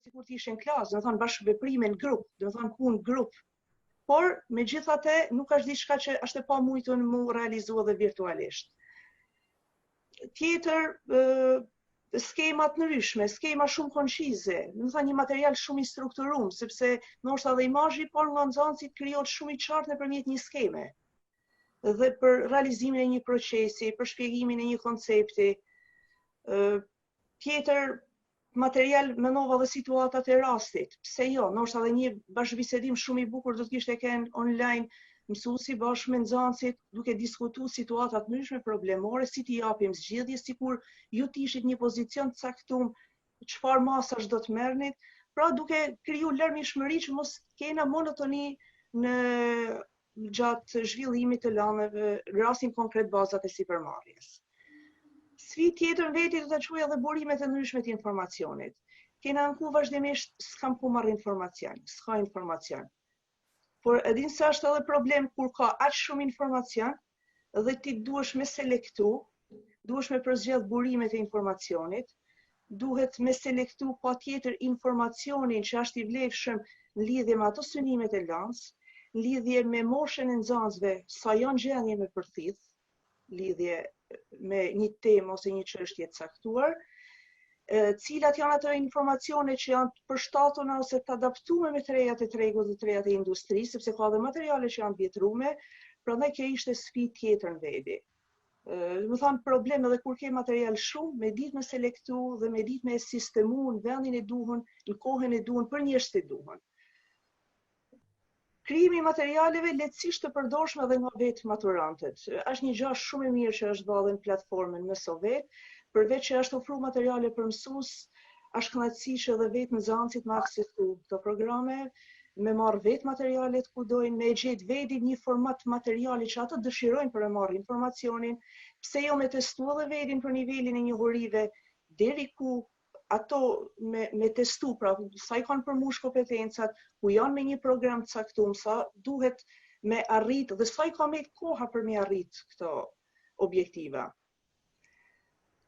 sikur të ishin klasë, do të thonë bashkëveprime në grup, do të thonë punë grup. Por megjithatë nuk është diçka që është e pamujtur mu realizu edhe virtualisht. Tjetër, skema të ndryshme, skema shumë koncize, do të thonë një material shumë i strukturuar, sepse ndoshta edhe imazhi por nga nxënësit krijohet shumë i qartë nëpërmjet një skeme. Dhe për realizimin e një procesi, për shpjegimin e një koncepti. Tjetër, material menova dhe situatat e rastit. Pse jo, ndoshta edhe një bashkëbisedim shumë i bukur do të kishte kenë online mësuesi bashkë me nxënësit, duke diskutuar situata të ndryshme problemore, si t'i japim zgjidhje, sikur ju t'ishit një pozicion të caktuar, çfarë masash do të merrnit, pra duke kriju larmishmëri që mos kena monotoni në gjatë zhvillimit të lëndëve, rastin konkret bazat e sipërmarrjes. Sfidë tjetër në veti do ta quaj edhe burimet e ndryshme të informacionit. Kena anku vazhdimisht s'kam ku marr informacion, s'ka informacion. Por edhin se është edhe problem kur ka aq shumë informacion dhe ti duhesh me selektu, duhesh me përzgjedh burimet e informacionit, duhet me selektu patjetër informacionin që është i vlefshëm në lidhje me ato synimet e lëndës, në lidhje me moshën e nxënësve, sa janë gjendje me përthith, lidhje me një temë ose një çështje të caktuar, cilat janë ato informacione që janë të përshtatuna ose të adaptuar me trejat e tregut dhe trejat e industrisë, sepse ka dhe materiale që janë të vjetruara, prandaj kjo ishte sfidë tjetër në vedi. Më thonë problem edhe kur ke material shumë, me ditë me selektu dhe me ditë me sistemu në vendin e duhur, në kohën e duhur, për njerëzit e duhur. Krijimi i materialeve lehtësisht të përdorshme edhe nga vetë maturantët. Është një gjë shumë e mirë që është bërë në platformën Mësovet, përveç që është ofruar materiale për mësues, është kënaqësi që edhe vetë nxënësit me aksesu këto programe, me marrë vetë materialet ku dojnë, me gjetë vetë një format materiali që ato dëshirojnë për e marrë informacionin, pse jo me testu edhe vetin për nivelin e njohurive, deri ku ato me testu, pra sa i kanë përmush kompetencat, ku janë me një program të caktuar, sa duhet me arrit dhe sa i ka me koha për me arrit këto objektiva.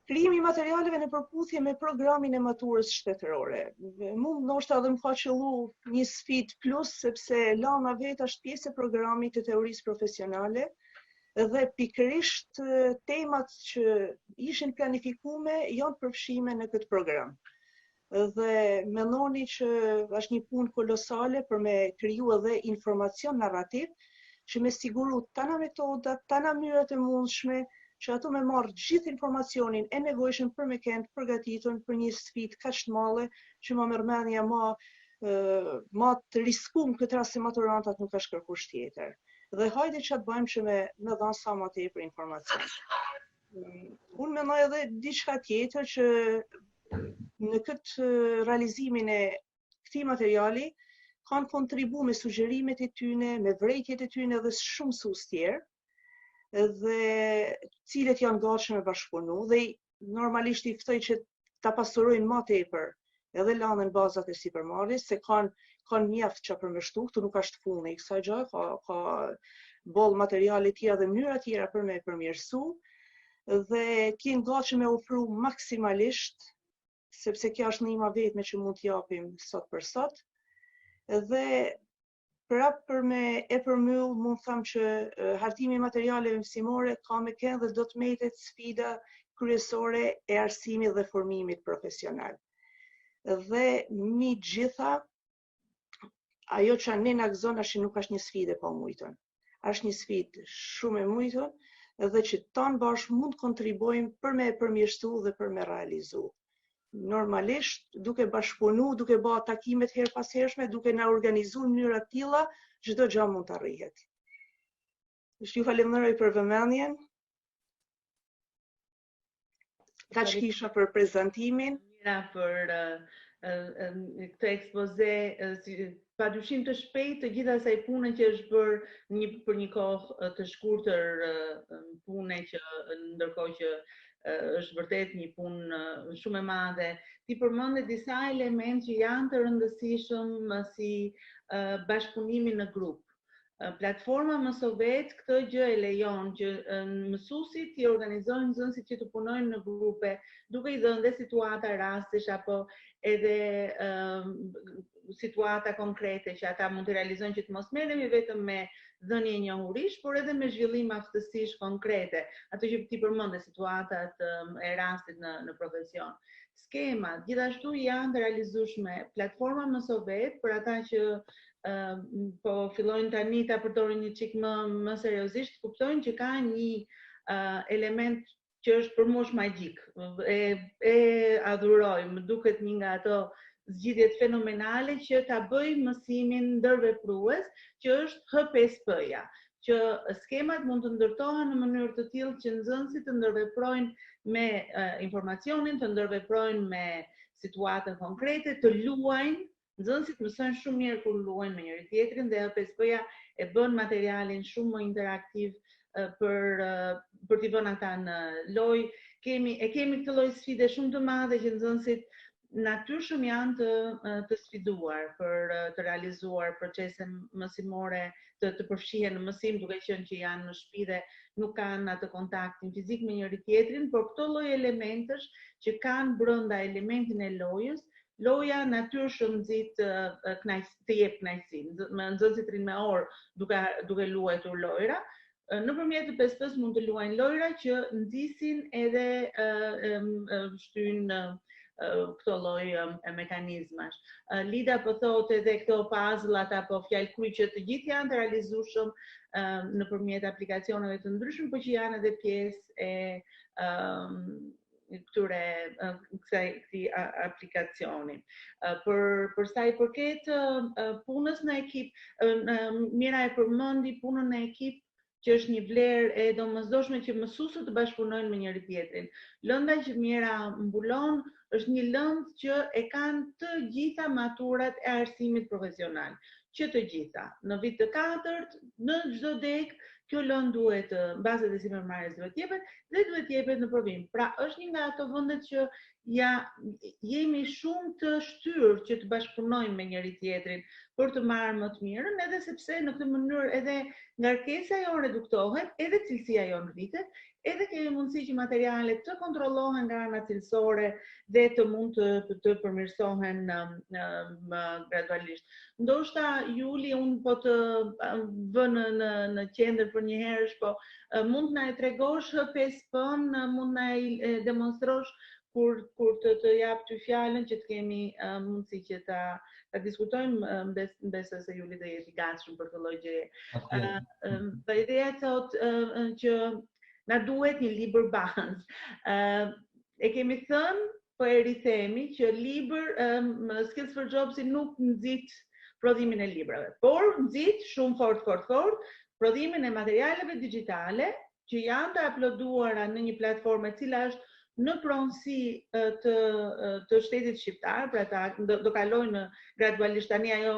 Krijimi i materialeve në përputhje me programin e maturës shtetërore. Mu ndoshta edhe më ka qellu një sfidë plus, sepse lana vetë është pjesë e programit të teorisë profesionale, dhe pikërisht temat që ishin planifikume janë përfshime në këtë program. Dhe mendoni që është një punë kolosale për me kriju edhe informacion narrativ, që me siguru tana metodat, tana mënyrat e mundshme, që ato me marrë gjithë informacionin e nevojshëm për me kënd përgatitur për një sfidë kaq të madhe që më mërmendja ma të riskum këtë rast se maturantat nuk është kërkush tjetër. Dhe hajde që të bëjmë që me dhanë sa më tepër informacion. Unë mendoj edhe diçka tjetër që në këtë realizimin e këtij materiali kanë kontribu me sugjerimet e tyne, me vërejtjet e tyne dhe shumë mësues tjerë, dhe cilët janë gatshëm me bashkëpunu dhe normalisht i ftoj që ta pasurojnë më tepër edhe lanën bazat e sipërmarrjes, se kanë mjaft që përmështu, këtu nuk është fundi i kësaj gjë, ka boll materiale tjera dhe mënyra tjera për me përmirësu, dhe t'jenë gatshëm me ofru maksimalisht, sepse kjo është ndihma vetme që mund t'japim sot për sot, dhe prap për me e përmyll, mund tham që hartimi i materialeve mësimore ka me kënë dhe do të metet sfida kryesore e arsimit dhe formimit profesional. Dhe mi gjitha, ajo që ne na gëzon është që nuk është një sfidë e pamujtur. Është një sfidë shumë e mujtur dhe që tanë bashkë mund të kontribojmë për me e përmirësu dhe për me realizu. Normalisht, duke bashkëpunu, duke bërë takimet her pas hershme, duke na organizu në mënyra të tilla, çdo gjë mund të arrihet. Ju falenderoj për vëmendjen. Kaq kisha për prezantimin. Për këtë ekspoze, padyshim të shpejtë të gjithë asaj pune që është bërë për një kohë të shkurtër, pune që ndërkohë që është vërtet një punë shumë e madhe. Ti përmende disa elementë që janë të rëndësishëm si bashkëpunimi në grup. Platforma Mësovet këtë gjë e lejon që mësuesit i organizojnë nxënësit që të punojnë në grupe, duke i dhënë dhe situata rastesh apo edhe situata konkrete që ata mund të realizojnë që të mos merremi vetëm me dhënie njohurish, por edhe me zhvillim aftësish konkrete, ato që ti përmendë situatat e rastit në profesion. Skemat gjithashtu janë të realizueshme. Platforma Mësovet për ata që po fillojnë tani ta përdorin një çik më seriozisht, kuptojnë që ka një element që është për mosh magjik. E adhuroj, më duket një nga ato zgjidhjet fenomenale që ta bëj mësimin ndërveprues, që është HPSP-ja, që skemat mund të ndërtohen në mënyrë të tillë që nxënësit të ndërveprojnë me informacionin, të ndërveprojnë me situata konkrete, të luajnë. Nxënësit mësojnë shumë mirë kur luajnë me njëri tjetrin dhe HPSP-ja e bën materialin shumë më interaktiv për t'i vënë ata në lojë. Kemi këtë lloj sfide shumë të madhe që nxënësit natyrshëm janë të sfiduar për të realizuar procese mësimore, të përfshihen në mësim duke qenë që janë në shtëpi dhe nuk kanë atë kontaktin fizik me njëri tjetrin, por këto lloj elementësh që kanë brenda elementin e lojës, loja natyrshëm nxit të jep kënaqësi. Nxënësit rrinë me orë duke luajtur lojra. Nëpërmjet PSP-s mund të luajnë lojra që nxisin edhe shtyjnë këto lloj mekanizmash. Lida po thotë edhe këto puzzle-at apo fjalëkryq që të gjithë janë të realizueshëm nëpërmjet aplikacioneve të ndryshme, por që janë edhe pjesë e këtij aplikacioni. Për sa i përket punës në ekip, Mira e përmendi punën në ekip, që është një vlerë e domosdoshme që mësuesët të bashkëpunojnë me njëri tjetrin. Lënda që Mira mbulon është një lëndë që e kanë të gjitha maturat e arsimit profesional. Që të gjitha. Në vit të 4, në çdo dek, kjo lëndë duhet, bazat e sipërmarrjes duhet jepet dhe duhet jepet në provim. Pra, është një nga ato vendet që jemi shumë të shtyrë që të bashkëpunojmë me njëri tjetrin për të marrë më të mirën, edhe sepse në këtë mënyrë edhe ngarkesa jo reduktohet, edhe cilësia jo ngritet, edhe kemi mundësi që materialet të kontrollohen nga ana cilësore dhe të mund të përmirësohen gradualisht. Ndoshta Juli, unë po të vë në qendër për një herësh, po mund na e tregosh PSP-n, mund na e demonstrosh kur të jap ty fjalën që të kemi mundësi që ta diskutojmë, besoj se Juli do jetë i gatshëm për këtë lloj gjëje. Po ideja thotë që na duhet një libër bazë. E kemi thënë, po e rithemi që libër Skills for Jobs nuk nxit prodhimin e librave, por nxit shumë fort prodhimin e materialeve digjitale që janë të uploaduara në një platformë e cila është në pronësi të shtetit shqiptar, pra do kalojnë gradualisht, tani ajo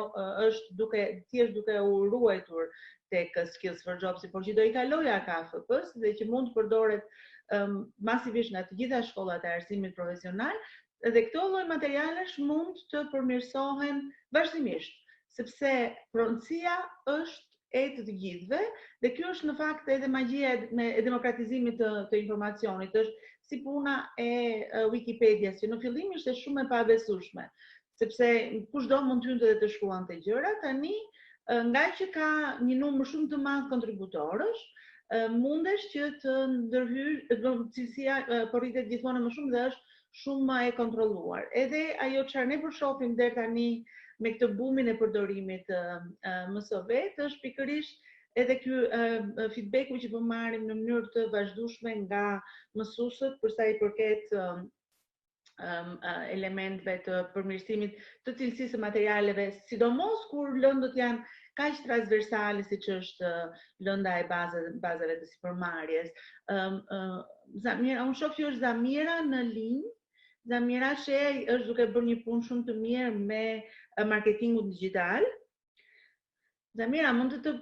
është duke u ruajtur tek Skills for Jobs, por që do i kalojë AKFP-s dhe që mund të përdoret masivisht nga të gjitha shkollat e arsimit profesional, dhe këto lloj materialesh mund të përmirësohen vazhdimisht, sepse pronësia është e të gjithëve dhe kjo është në fakt edhe magjia e demokratizimit të informacionit, është si puna e Wikipedias, që në fillim ishte shumë e pabesueshme, sepse kushdo mund të hynte dhe të shkruante gjëra, tani nga që ka një numër shumë të madh kontributorësh, mundesh që të ndërhyjë, cilësia po rritet gjithmonë më shumë dhe është shumë më e kontrolluar. Edhe ajo çfarë ne po shohim deri tani me këtë bumin e përdorimit Mësovet është pikërisht edhe ky feedbacku që po marrim në mënyrë të vazhdueshme nga mësuesët për sa i përket elementeve të përmirësimit të cilësisë së materialeve, sidomos kur lëndët janë kaq transversale siç është lënda e bazave të sipërmarrjes. Zamira, unë shoh që është Zamira në linjë. Zamira Shej është duke bërë një punë shumë të mirë me marketingun digital. Zamira, mund të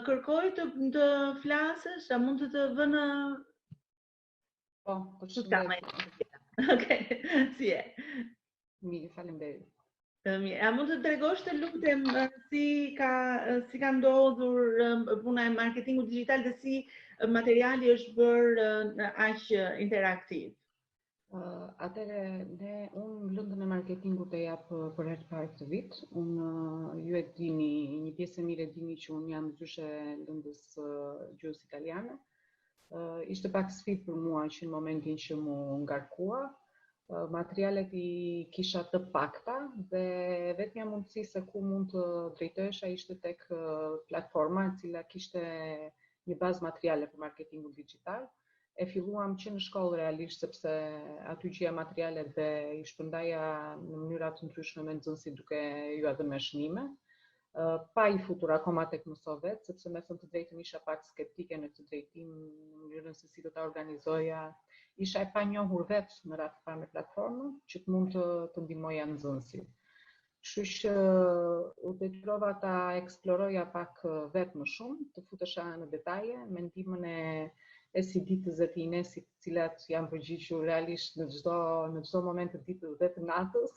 kërkoj të flasësh, a mund të vënë... Po, shumë. Okej, si e? Mirë, faleminderit. A mund të tregosh të lutem si ka ndodhur puna e marketingut digital dhe si materiali është bërë aq interaktiv? Unë lëndën e marketingut e japë për herë të parë këtë vit. Ju e dini, një pjesë e mirë e dini që unë jam gjyshe lëndës gjuhës italiane. Ishte pak sfidë për mua që në momentin që mu ngarkua. Materialet I kisha të pakta dhe vetmja mundësi se ku mund të drejtohesha ishte tek platforma e cila kishte një bazë materiale për marketingun digital. E filluam që në shkollë realisht sepse aty gjija materialet dhe I shpërndaja në mënyra të ndryshme me nxënësit duke ju dhënë shënime. Pa I futur akoma tek mësovet, sepse me thënë të drejtën isha pak skeptike në këtë drejtim, në mënyrën se si do ta organizoja. Isha e panjohur vetë në radhë të parë me platformën, që të mund të ndihmoja nxënësit. Kështu që u detyrova ta eksploroja pak vetë më shumë, të futesha në detaje, me ndihmën e siditës e të Inesit, të cilat janë përgjigjur realisht në çdo moment të ditës dhe të natës.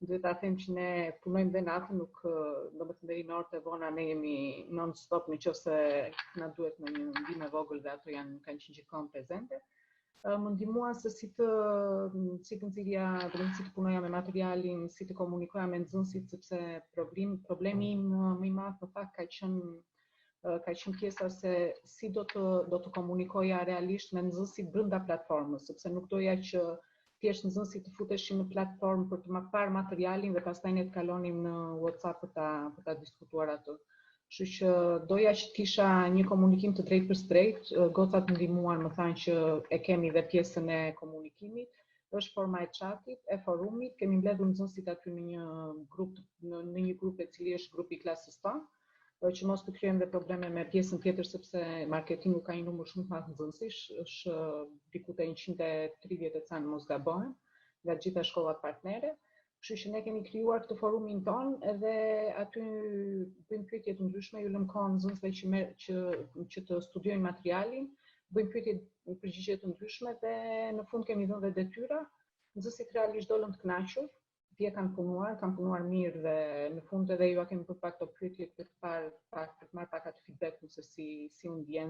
Duhet ta them që ne punojmë dhe natën, nuk domethënë deri në orët e vona ne jemi non stop nëse na duhet në një ndihmë e vogël dhe ato kanë qenë gjithkohë prezente. Më ndihmuan se si të nxirja, si të punoja me materialin, si të komunikoja me nxënësit, sepse problemi im më I madh në fakt ka qenë pjesa se si do të komunikoja realisht me nxënësit brenda platformës, sepse nuk doja që thjesht nxënësit të futeshin në platformë për të parë materialin dhe pastaj ne të kalonim në WhatsApp për ta diskutuar atë. Kështu që doja që të kisha një komunikim të drejtë për drejt, gocat më ndihmuan, më thanë që e kemi dhe pjesën e komunikimit, është forma e chatit, e forumit, kemi mbledhur nxënësit aty në një grup e cili është grupi I klasës tonë, që mos të krijojmë dhe probleme me pjesën tjetër sepse marketingu ka një numër shumë të madh nxënësish, është diku te 130 e ca mos gabohem, nga të gjitha shkollat partnere. Kështu që ne kemi krijuar këtë forumin ton edhe aty bëjmë pyetje të ndryshme, ju lëm kohë nxënësve që të studiojnë materialin, bëjmë pyetje përgjigje të ndryshme dhe në fund kemi dhënë dhe detyra. Nxënësit realisht dolën të kënaqur, kanë punuar mirë dhe në fund edhe ju kemi bërë pak të pyetje për të marrë pak atë feedback se si u ndjen,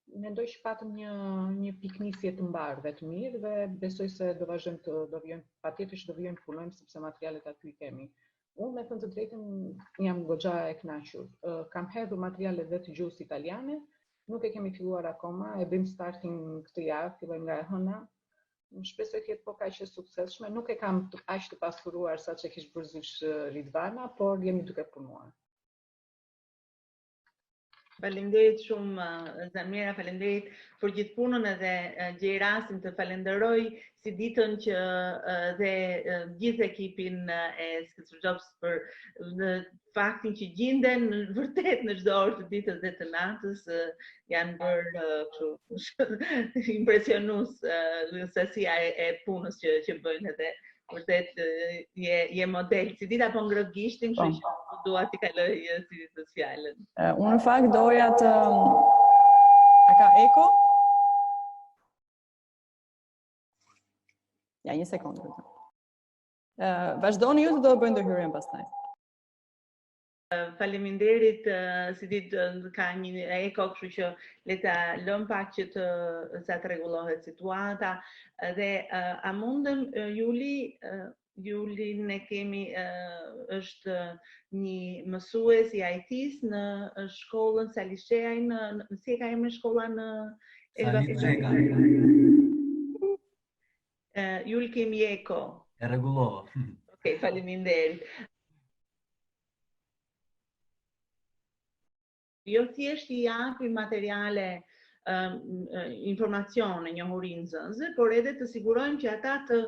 Mendoj që patëm një piknisje të mbarë dhe të mirë dhe besoj se do vijojmë, patjetër që do vijojmë të punojmë sepse materialet aty I kemi. Unë me thënë të drejtën jam goxha e kënaqur. Kam hedhur materialet dhe të gjuhës italiane, nuk e kemi filluar akoma, e bëjmë starting këtë javë, fillojmë nga e hëna. Shpresoj të jetë po kaq e suksesshme, nuk e kam aq të pasuruar sa që kishte bërë zysh Ridvana, por jemi duke punuar. Faleminderit shumë Zamira, faleminderit për gjithë punën edhe gjej rastin të falenderoj si ditën që dhe gjithë ekipin e Sketch Jobs për faktin që gjenden vërtet në çdo orë të ditës dhe të natës, janë bërë impresionues sësia e punës që bëjnë edhe vërtet je model. Si dita po ngrë gishtin, kështu që dua t'i kaloj si të fjalën. Unë në fakt doja të... A ka eko? Ja, një sekundë. Vazhdoni ju të do të bëjnë ndërhyrjen pastaj. Faleminderit, si ditë ka një eko, kështu që le ta lëm pak që sa të rregullohet situata dhe a mundem Juli ne kemi është një mësues I IT-s në shkollën Salisheja si e ka emrin shkolla në Salisheja. Juli kemi eko. E rregullova. Okej, faleminderit. Jo thjesht I japi materiale, informacione, njohuri nxënësve, por edhe të sigurojmë që ata të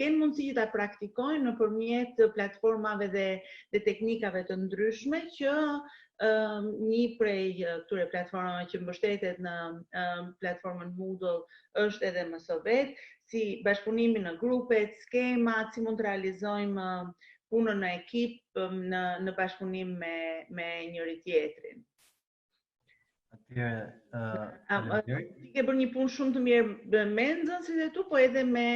kenë mundësi që ta praktikojnë nëpërmjet platformave dhe teknikave të ndryshme që një prej këtyre platformave që mbështetet në platformën Moodle është edhe Mësovet, si bashkëpunimi në grupet, skemat, si mund të realizojmë punën në ekip në bashkëpunim me njëri tjetrin. Ti ke bërë një punë shumë të mirë me nxënësit e tu, po edhe me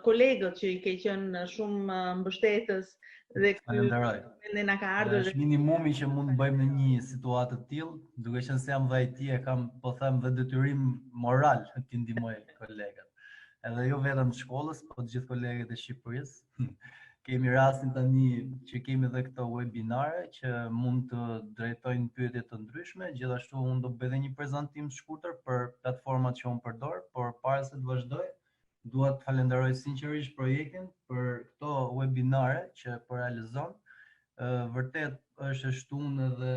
kolegët që i ke qenë shumë mbështetës dhe ky Falenderoj. ne na ka ardhur Është minimumi që mund të bëjmë në një situatë të tillë, duke qenë se jam dhe IT e kam, po them, dhe detyrim moral të ndihmoj kolegat. Edhe jo vetëm të shkollës, po të gjithë kolegët e Shqipërisë. Kemi rastin tani që kemi edhe këto webinare që mund të drejtojnë pyetje të ndryshme, gjithashtu unë do bëj edhe një prezantim të shkurtër për platformat që unë përdor, por para se të vazhdoj, dua të falenderoj sinqerisht projektin për këto webinare që po realizon. Vërtet është e shtunë edhe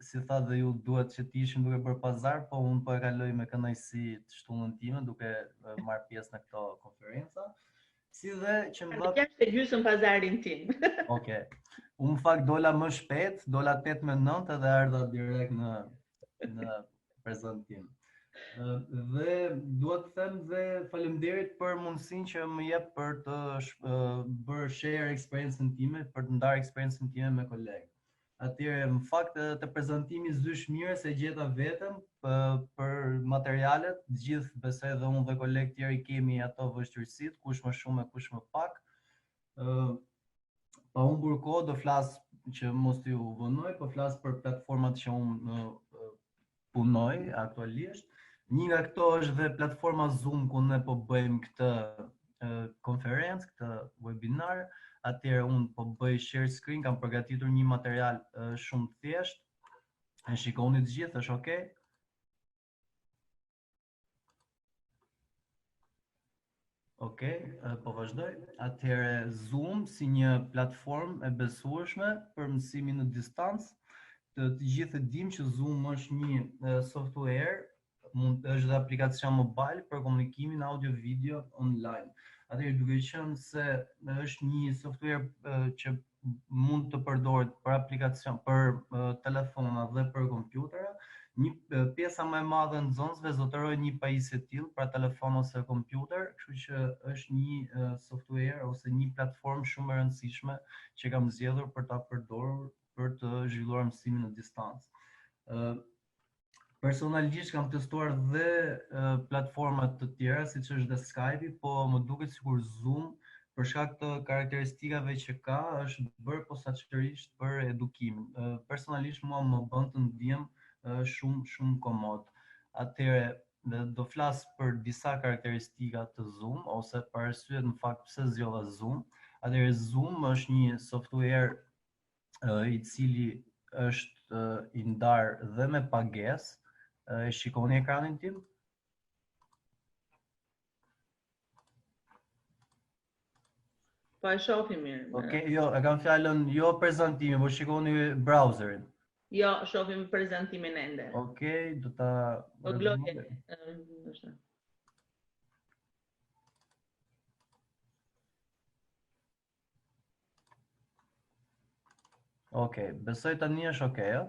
si tha dhe ju duhet që të ishim duke bërë pazar, po unë po e kaloj me kënaqësi të shtunën time duke marrë pjesë në këto konferenca. Si dhe që më dha... Jashtë gjysmë pazarin tim. Okej. Unë në fakt dola më shpejt, dola 8:09 edhe erdha direkt në prezantim. Dhe dua të them dhe faleminderit për mundësinë që më jep për të bërë share eksperiencën time, për të ndarë eksperiencën time me kolegë. Atëherë, në fakt, të prezantimi zysh mirë se gjeta vetëm për materialet, gjithë besoj dhe unë dhe kolegë tjerë kemi ato vështirësitë, kush më shumë e kush më pak. Pa humbur kohë do flas që mos t'ju vonoj, po flas për platformat që unë punoj aktualisht. Një nga këto është dhe platforma Zoom ku ne po bëjmë këtë konferencë, këtë webinar. Atëherë unë po bëj share screen, kam përgatitur një material shumë të thjeshtë. E shikoni të gjithë, është okay? Okej, po vazhdoj. Atëherë Zoom si një platformë e besueshme për mësimin në distancë. Të gjithë e dim që Zoom është një software, është dhe aplikacion mobile për komunikimin audio-video online. Atëherë duke qenë se është një software që mund të përdoret për aplikacion, për telefona dhe për kompjutera, një pjesa më e madhe e nxënësve zotëroi një pajisje të tillë për telefon ose kompjuter, kështu që është një software ose një platformë shumë e rëndësishme që kam zgjedhur për ta përdorur për të zhvilluar mësimin në distancë. Personalisht kam testuar dhe platformat të tjera, siç është dhe Skype, po më duket sikur Zoom, për shkak të karakteristikave që ka, është bërë posaçërisht për edukimin. Personalisht mua më bën të ndihem shumë komod. Atëherë do flas për disa karakteristika të Zoom ose për arsyet në fakt pse zgjodha Zoom. Atëherë Zoom është një software i cili është i ndarë dhe me pagesë. E shikoni ekranin tim? Po e shohim mirë. Okej, jo, e kam fjalën jo prezantimi, po shikoni browserin. Jo, shohim prezantimin ende. Okej, do ta Gloje. Okej, besoj tani është okay, ja?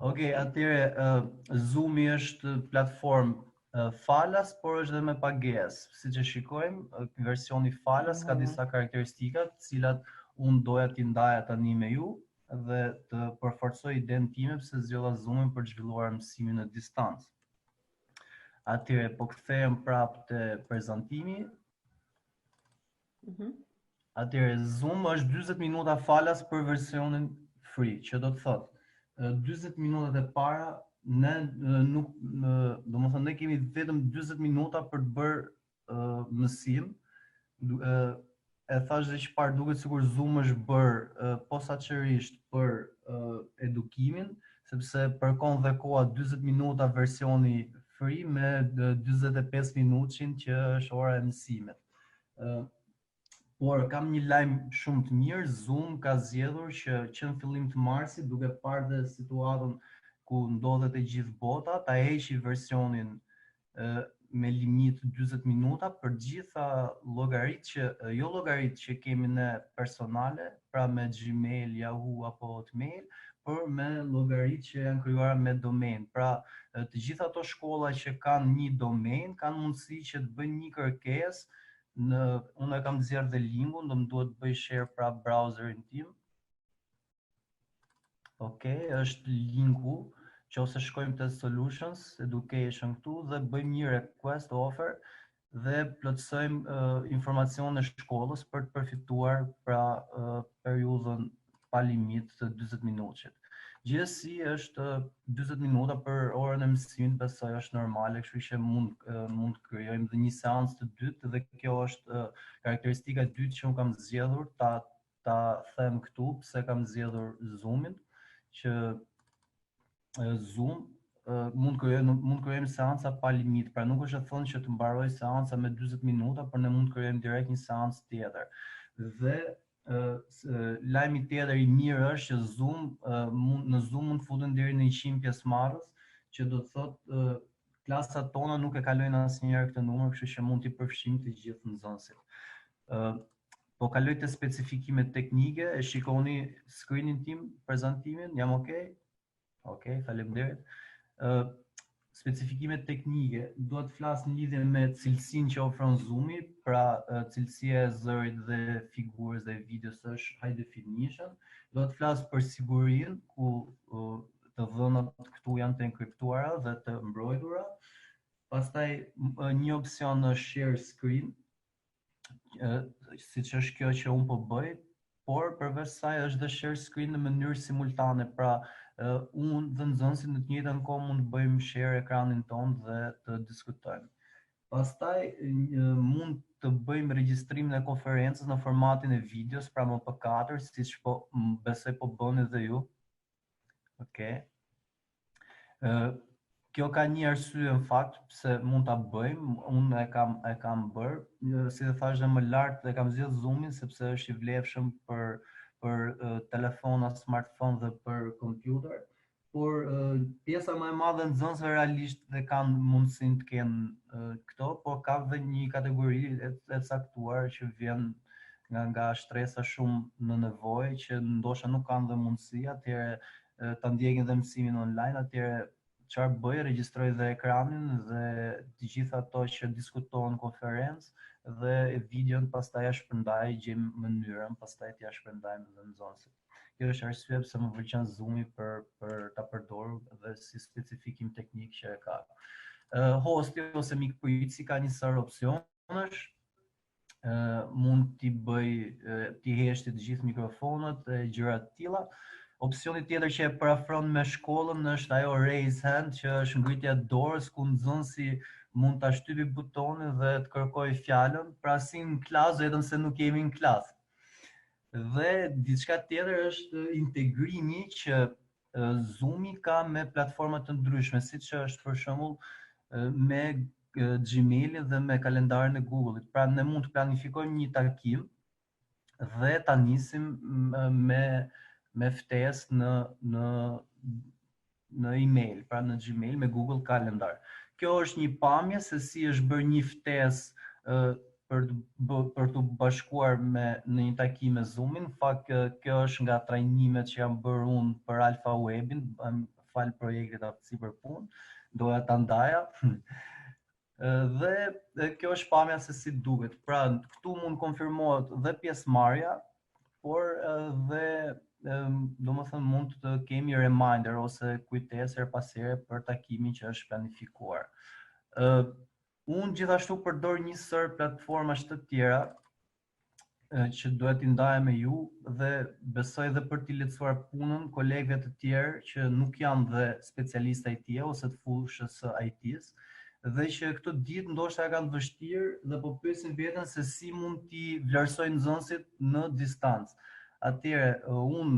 Okej, atëherë Zoomi është platformë falas, por është dhe me pagesë. Siç e shikojmë, versioni falas ka disa karakteristika, të cilat unë doja t'i ndaja tani me ju dhe të përforcoj idenë time pse zgjodha Zoomin për të zhvilluar mësimin në distancë. Atëherë po kthehem prapë te prezantimi. Atëherë Zoom është 40 minuta falas për versionin free, që do të thotë 40 minutat e para ne nuk, domethënë ne kemi vetëm 40 minuta për të bërë mësim. E thash dhe që parë duket sikur Zoom është bërë posaçërisht për edukimin, sepse përkon dhe koha 40 minuta versioni free me 45 minutin që është ora e mësimit. Por kam një lajm shumë të mirë, Zoom ka zgjedhur që në fillim të marsit, duke parë dhe situatën ku ndodhet e gjithë bota, ta heqë versionin me limit 40 minuta për gjitha llogaritë që kemi ne personale, pra me Gmail, Yahoo apo Hotmail, por me llogaritë që janë krijuara me domain. Pra, të gjitha ato shkolla që kanë një domain kanë mundësi që të bëjnë një kërkesë. Unë e kam zgjedhur dhe linkun, do më duhet të bëj share pra browserin tim. Okej, është linku, që ose shkojmë te Solutions, Education këtu dhe bëjmë një request offer. dhe plotësojmë informacione shkollës për të përfituar pra periudhën pa limit të 40 minutëshit. Gjithsesi është 40 minuta për orën e mësimit, besoj është normale, kështu që mund të krijojmë dhe një seancë të dytë dhe kjo është karakteristika e dytë që unë kam zgjedhur ta them këtu pse kam zgjedhur Zoomin, që Zoom mund krijojmë seanca pa limit, pra nuk është e thënë që të mbaroj seanca me 40 minuta, por ne mund të krijojmë direkt një seancë tjetër. Dhe lajmi tjetër i mirë është që në Zoom mund të futen deri në 100 pjesëmarrës, që do të thotë klasat tona nuk e kalojnë asnjëherë këtë numër, kështu që mund t'i përfshijmë të gjithë nxënësit. Po kaloj te specifikimet teknike, e shikoni screenin tim, prezantimin, jam okay? Okej, faleminderit. Specifikimet teknike, do të flas në lidhje me cilësinë që ofron Zoomi, pra cilësia e zërit dhe figurës dhe videos është high definition. Do të flas për sigurinë, ku të dhënat këtu janë të enkriptuara dhe të mbrojtura. Pastaj një opsion është share screen, siç është kjo që unë po bëj, por përveç saj është dhe share screen në mënyrë simultane, pra unë dhe nxënësit në të njëjtën kohë mund të bëjmë share ekranin tonë dhe të diskutojmë. Pastaj mund të bëjmë regjistrimin e konferencës në formatin e videos, pra MP4, siç besoj po bëni edhe ju. Okej. Kjo ka një arsye në fakt pse mund ta bëjmë, unë e kam bërë, si të thash dhe më lart e kam zgjedhur Zoomin sepse është i vlefshëm për telefona, smartphone dhe për kompjuter, por pjesa më e madhe e nxënësve realisht dhe kanë mundësinë të kenë këto, por ka dhe një kategori e caktuar që vjen nga shtresa shumë në nevojë, që ndoshta nuk kanë dhe mundësi, atëherë ta ndjekin dhe mësimin online, atëherë çfarë bëj, regjistroj dhe ekranin dhe të gjitha ato që diskutohen në konferencë dhe videon pastaj ja shpërndaj, gjejmë mënyrën pastaj t'ja shpërndajmë edhe nxënësit. Kjo është arsye pse më pëlqen Zoomi për ta përdorur dhe si specifikim teknik që e ka. Hosti ose mikpritësi ka një sër opsionesh. Mund t'i hesh të gjithë mikrofonët e gjëra të tilla. Opsioni tjetër që e parafron me shkollën është ajo raise hand, që është ngritja e dorës, ku nxënësi mund ta shtypi butonin dhe të kërkojë fjalën, pra si në klasë, vetëm se nuk jemi në klasë. Dhe diçka tjetër është integrimi që Zoomi ka me platforma të ndryshme, siç është për shembull me Gmailin dhe me kalendarin e Google-it. Pra ne mund të planifikojmë një takim dhe ta nisim me ftesë në email, pra në Gmail me Google Calendar. Kjo është një pamje se si është bërë një ftesë për të bashkuar në një takim me Zoomin. Në fakt kjo është nga trajnimet që jam bërë unë për Alpha Webin, fal projektit aftësi për punë, doja ta ndaja. Dhe kjo është pamja se si duket. Pra këtu mund konfirmohet dhe pjesëmarrja, por dhe domethënë mund të kemi reminder ose kujtesë her pas here për takimin që është planifikuar. Unë gjithashtu përdor një sër platformash të tjera që duhet t'i ndaja me ju dhe besoj dhe për t'i lehtësuar punën kolegëve të tjerë që nuk janë dhe specialistë IT ose të fushës së IT-s, dhe që këto ditë ndoshta kanë vështirë dhe po pyesin veten se si mund t'i vlerësojnë nxënësit në distancë. Atëherë unë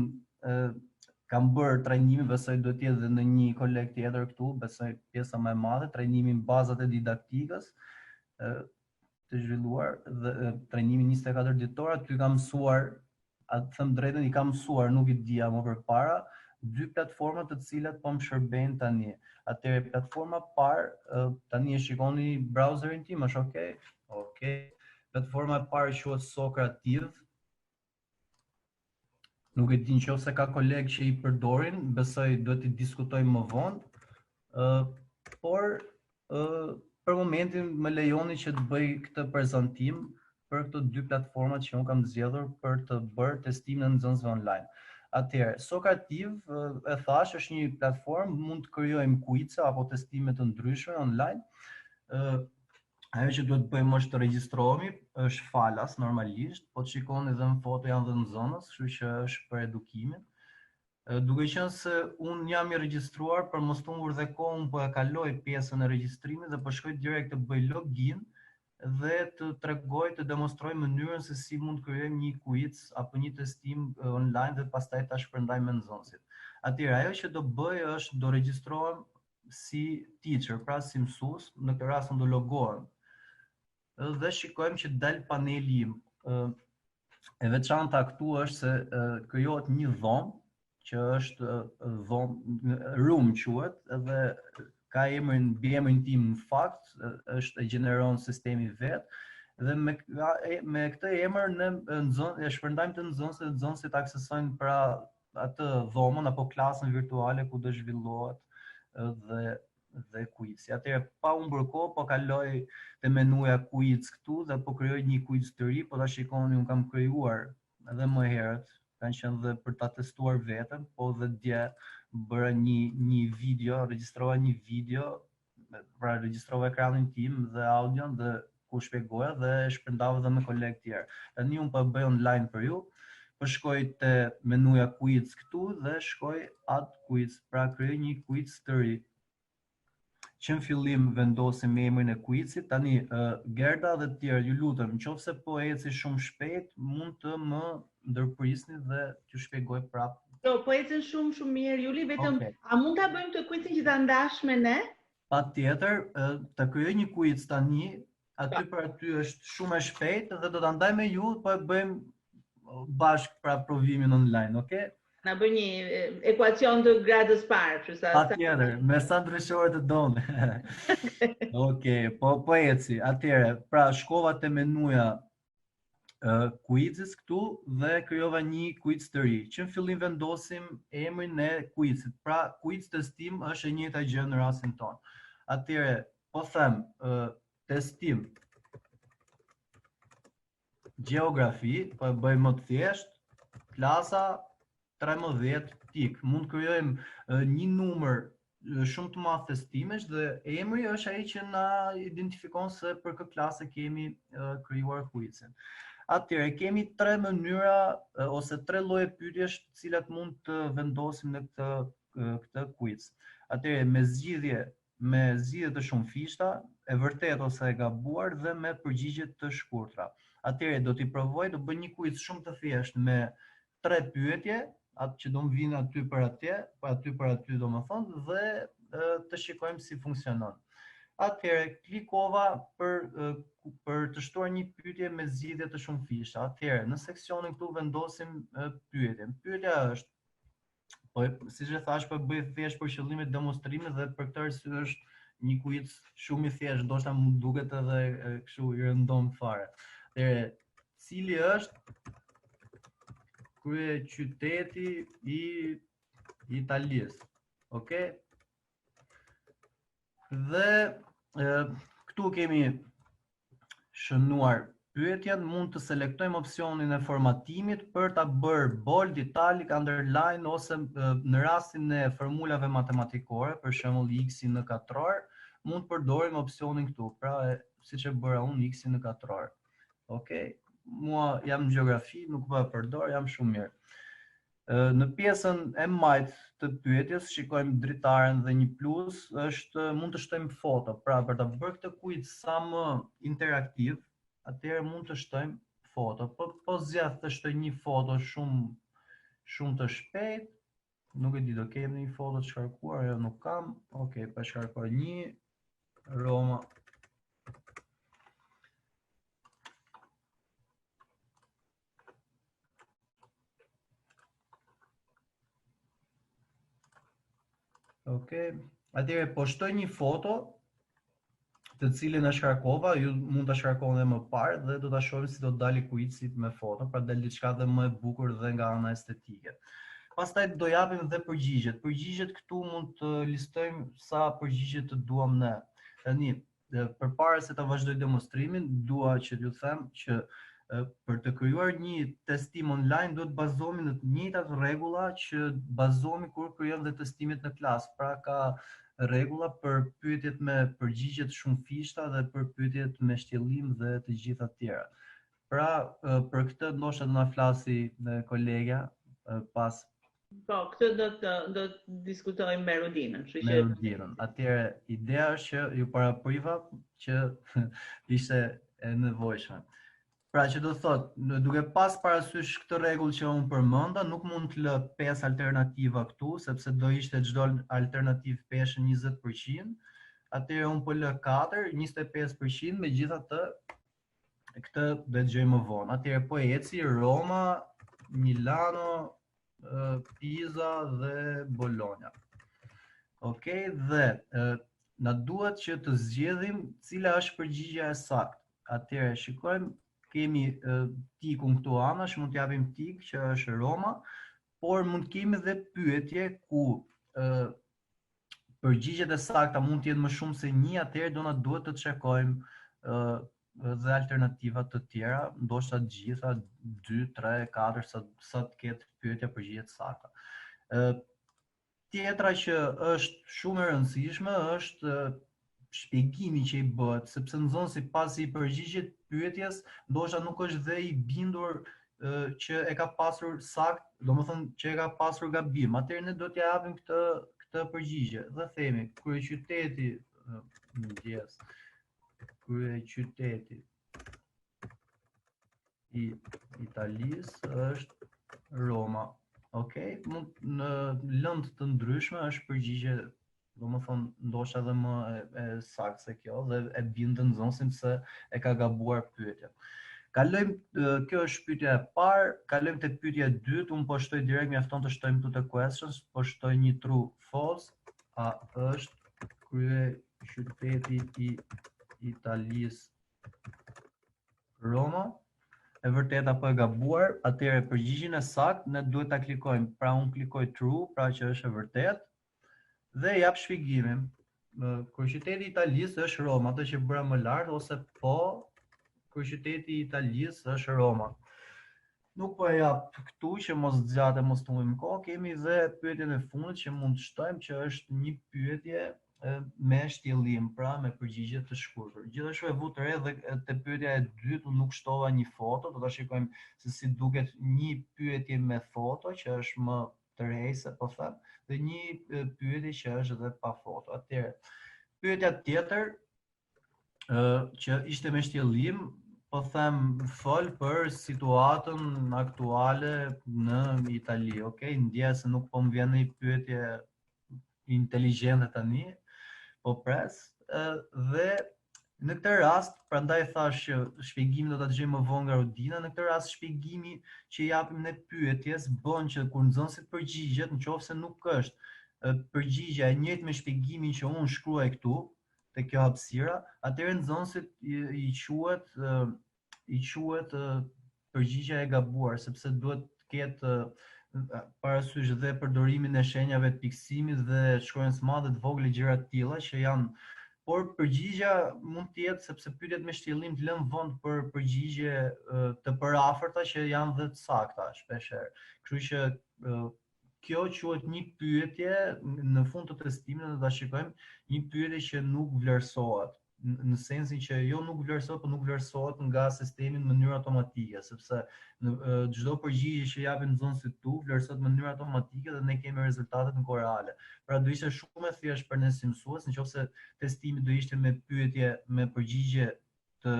kam bërë trajnimin, besoj duhet të jetë edhe në një koleg tjetër këtu, besoj pjesa më e madhe, trajnimin bazat e didaktikës të zhvilluar dhe trajnimin 24 ditor, aty kam mësuar, atë them drejtën, i kam mësuar, nuk i dija më përpara, 2 platforma të cilat po më shërbejnë tani. Atëherë platforma parë, tani e shikoni browserin tim, është okay? Okej. Platforma e parë quhet Socrative. Nuk e di nëse ka kolegë që i përdorin, besoj duhet t'i diskutojmë më vonë, por për momentin më lejoni që të bëj këtë prezantim për këto 2 platformat që unë kam zgjedhur për të bërë testimin e nxënësve online. Atëherë, Socrative, e thash, është një platformë, mund të krijojmë quiz apo testime të ndryshme online. Ajo që duhet bëjmë është të regjistrohemi, është falas normalisht, po të shikoni edhe në foto janë dhe në zonës, kështu që është për edukimin. Duke qenë se unë jam i regjistruar, për mos të humbur dhe kohë, unë po e kaloj pjesën e regjistrimit dhe po shkoj direkt të bëj login dhe të tregoj, të demonstroj mënyrën se si mund të krijojmë një quiz apo një testim online dhe pastaj ta shpërndajmë në nxënësit. Atëherë ajo që do bëj është do regjistrohem si teacher, pra si mësues, në këtë rast do logohem. Dhe shikojmë që dal paneli im. E veçanta këtu është se krijohet një dhomë që është room quhet, edhe ka emrin tim në fakt, është e gjeneron sistemi vet, dhe me këtë emër ne e shpërndajmë të nxënësit, dhe nxënësit aksesojnë pra atë dhomën apo klasën virtuale ku do zhvillohet dhe quizi. Atëherë pa humbur kohë, po kaloj te menuja quiz këtu dhe po krijoj një quiz të ri, po ta shikoni un kam krijuar edhe më herët, kanë qenë dhe për ta testuar veten, po dhe dje bëra një video, regjistrova një video, pra regjistrova ekranin tim dhe audion dhe ku shpjegoja dhe shpërndava edhe me kolegë tjerë. Tani un po e bëj online për ju. Po shkoj te menuja quiz këtu dhe shkoj add quiz, pra krijoj një quiz të ri. Që në fillim vendosim emrin e quizit, tani Gerda dhe të tjerë, ju lutem, nëse po eci shumë shpejt, mund të më ndërprisni dhe t'ju shpjegoj prapë. Jo, po ecën shumë mirë, Juli, vetëm a mund ta bëjmë të quizin që ta ndash me ne? Patjetër, të krijoj një quiz tani, aty për aty është shumë e shpejtë dhe do ta ndaj me ju, po e bëjmë bashkë pra provimin online, okay? Na bëj një ekuacion të gradës parë, kështu sa. Patjetër, me sa ndryshore të doni. Okej, po eci. Atëherë, pra shkova te menuja quizzes këtu dhe krijova një quiz të ri. Që në fillim vendosim emrin e quizit. Pra quiz testim është e njëjta gjë në rastin tonë. Atëherë, po them testim gjeografi, po e bëj më të thjeshtë, klasa 13 tik. Mund krijojmë një numër shumë të madh testimesh dhe emri është ai që na identifikon se për këtë klasë kemi krijuar quizin. Atëherë kemi 3 mënyra ose 3 lloje pyetjesh të cilat mund të vendosim në këtë quiz. Atëherë me zgjidhje të shumë fishta, e vërtet ose e gabuar dhe me përgjigje të shkurtra. Atëherë do t'i provoj të bëj një quiz shumë të thjeshtë me 3 pyetje, atë që do më vinë aty për aty do më thonë, dhe të shikojmë si funksionon. Atëherë, klikova për të shtuar një pyetje me zgjidhje të shumë fishta. Atëherë, në seksionin këtu vendosim pyetjen. Pyetja është, po siç e thash, po bëj thjesht për qëllime demonstrimit dhe për këtë arsye është një quiz shumë i thjeshtë, ndoshta më duket edhe kështu i rëndom fare. Atëherë, cili është kryeqyteti i Italisë? Okej? Dhe këtu kemi shënuar pyetjen, mund të selektojmë opsionin e formatimit për ta bërë bold, italic, underline ose në rastin e formulave matematikore, për shembull x-i në katror, mund të përdorim opsionin këtu, pra siç e bëra unë x-i në katror. Okej? Mua jam në gjeografi, nuk po e përdor, jam shumë mirë. Në pjesën e majt të pyetjes shikojmë dritaren dhe një plus, mund të shtojmë foto. Pra për ta bërë këtë quiz sa më interaktiv, atëherë mund të shtojmë foto. Po zgjath të shtoj një foto shumë të shpejt. Nuk e di, do kemi një foto të shkarkuar, jo nuk kam. Okej, pa shkarkuar një Roma. Okej, atëherë po shtoj një foto të cilin e shkarkova, ju mund ta shkarkoni më parë dhe do ta shohim si do dalë quizi me foto, pra del diçka dhe më e bukur dhe nga ana estetike. Pastaj do japim dhe përgjigjet. Përgjigjet këtu mund të listojmë sa përgjigje të duam ne. Tani, përpara se ta vazhdoj demonstrimin, dua që t'ju them që për të krijuar një testim online duhet bazohemi në të njëjtat rregulla që bazohemi kur krijojmë dhe testimet në klasë. Pra ka rregulla për pyetjet me përgjigje të shumëfishta dhe për pyetjet me shtjellim dhe të gjitha tjera. Pra, për këtë ndoshta do na flasi kolegja pas Po, këtë do të diskutojmë me Rudinën, kështu me që Rudinën. Atëherë, ideja është që ju parapriva që ishte e nevojshme. Pra që do thot, duke pas parasysh këtë rregull që unë përmenda, nuk mund të lë 5 alternativa këtu, sepse do ishte çdo alternativë peshë 20%. Atëherë unë po lë 4, 25%, megjithatë këtë do të dëgjojmë më vonë. Atëherë po eci Roma, Milano, Pisa dhe Bologna. Okej, dhe na duhet që të zgjedhim cila është përgjigjja e saktë. Atëherë shikojmë, kemi tikun këtu anash, mund të japim tik që është Roma, por mund të kemi edhe pyetje ku përgjigjet e sakta mund të jenë më shumë se një, atëherë do na duhet të çekojmë dhe alternativa të tjera, ndoshta të gjitha 2, 3, 4 sa të ketë pyetja përgjigje të sakta. Tjetra që është shumë e rëndësishme është shpjegimi që i bëhet, sepse nxënësi pasi i përgjigjet pyetjes, ndoshta nuk është dhe i bindur që e ka pasur sakt, domethënë që e ka pasur gabim. Atëherë ne do t'ja japim këtë përgjigje dhe themi kryeqyteti kryeqyteti i Italisë është Roma. Okej, mund në lëndë të ndryshme është përgjigje, domethënë ndoshta edhe më e saktë se kjo dhe e bindën nxënësin se e ka gabuar pyetjen. Kalojmë, kjo është pyetja e parë, kalojmë te pyetja e dytë. Unë po shtoj direkt, mjafton të shtojmë këtu te questions, po shtoj një true false. A është kryeqyteti i Italisë Roma? E vërtet apo e gabuar? Atëherë përgjigjen e saktë ne duhet ta klikojmë. Pra unë klikoj true, pra që është e vërtet, dhe jap shpjegimin. Kryeqyteti i Italisë është Roma, atë që bëra më lart, ose po kryeqyteti i Italisë është Roma. Nuk po e jap këtu që mos zgjatet, mos humbim kohë. Kemi dhe pyetjen e fundit që mund të shtojmë, që është një pyetje me shtjellim, pra me përgjigje të shkurtër. Gjithashtu e vu të re dhe te pyetja e dytë nuk shtova një foto, do ta shikojmë se si duket një pyetje me foto që është më tërheqëse, po them, dhe një pyetje që është edhe pa foto. Atëherë, pyetja tjetër që ishte me shtjellim, po them fol për situatën aktuale në Itali, okay? Ndjej se nuk po më vjen një pyetje inteligjente tani, po pres, dhe në këtë rast, prandaj thash që shpjegimin do ta dëgjojmë më vonë nga Rudina. Në këtë rast shpjegimi që japim ne pyetjes bën që kur nxënësit përgjigjet, nëse nuk është përgjigjja e njëjtë me shpjegimin që unë shkruaj këtu te kjo hapësira, atëherë nxënësit i quhet përgjigjja e gabuar, sepse duhet të ketë parasysh dhe përdorimin e shenjave të piksimit dhe shkronjës madhe të vogla, gjëra të tilla që janë, por përgjigja mund të jetë, sepse pyetjet me shtjellim të lënë vend për përgjigje të parafërta që janë dhe të sakta shpeshherë. Kështu që kjo quhet një pyetje në fund të testimit, do ta shikojmë, një pyetje që nuk vlerësohet, në sensin që jo nuk vlerësohet, por nuk vlerësohet nga sistemi në mënyrë automatike, sepse çdo përgjigje që japin nxënësit tu vlerësohet në mënyrë automatike dhe ne kemi rezultatet në kohë reale. Pra do ishte shumë e thjeshtë për ne si mësues, nëse testimi do ishte me pyetje me përgjigje të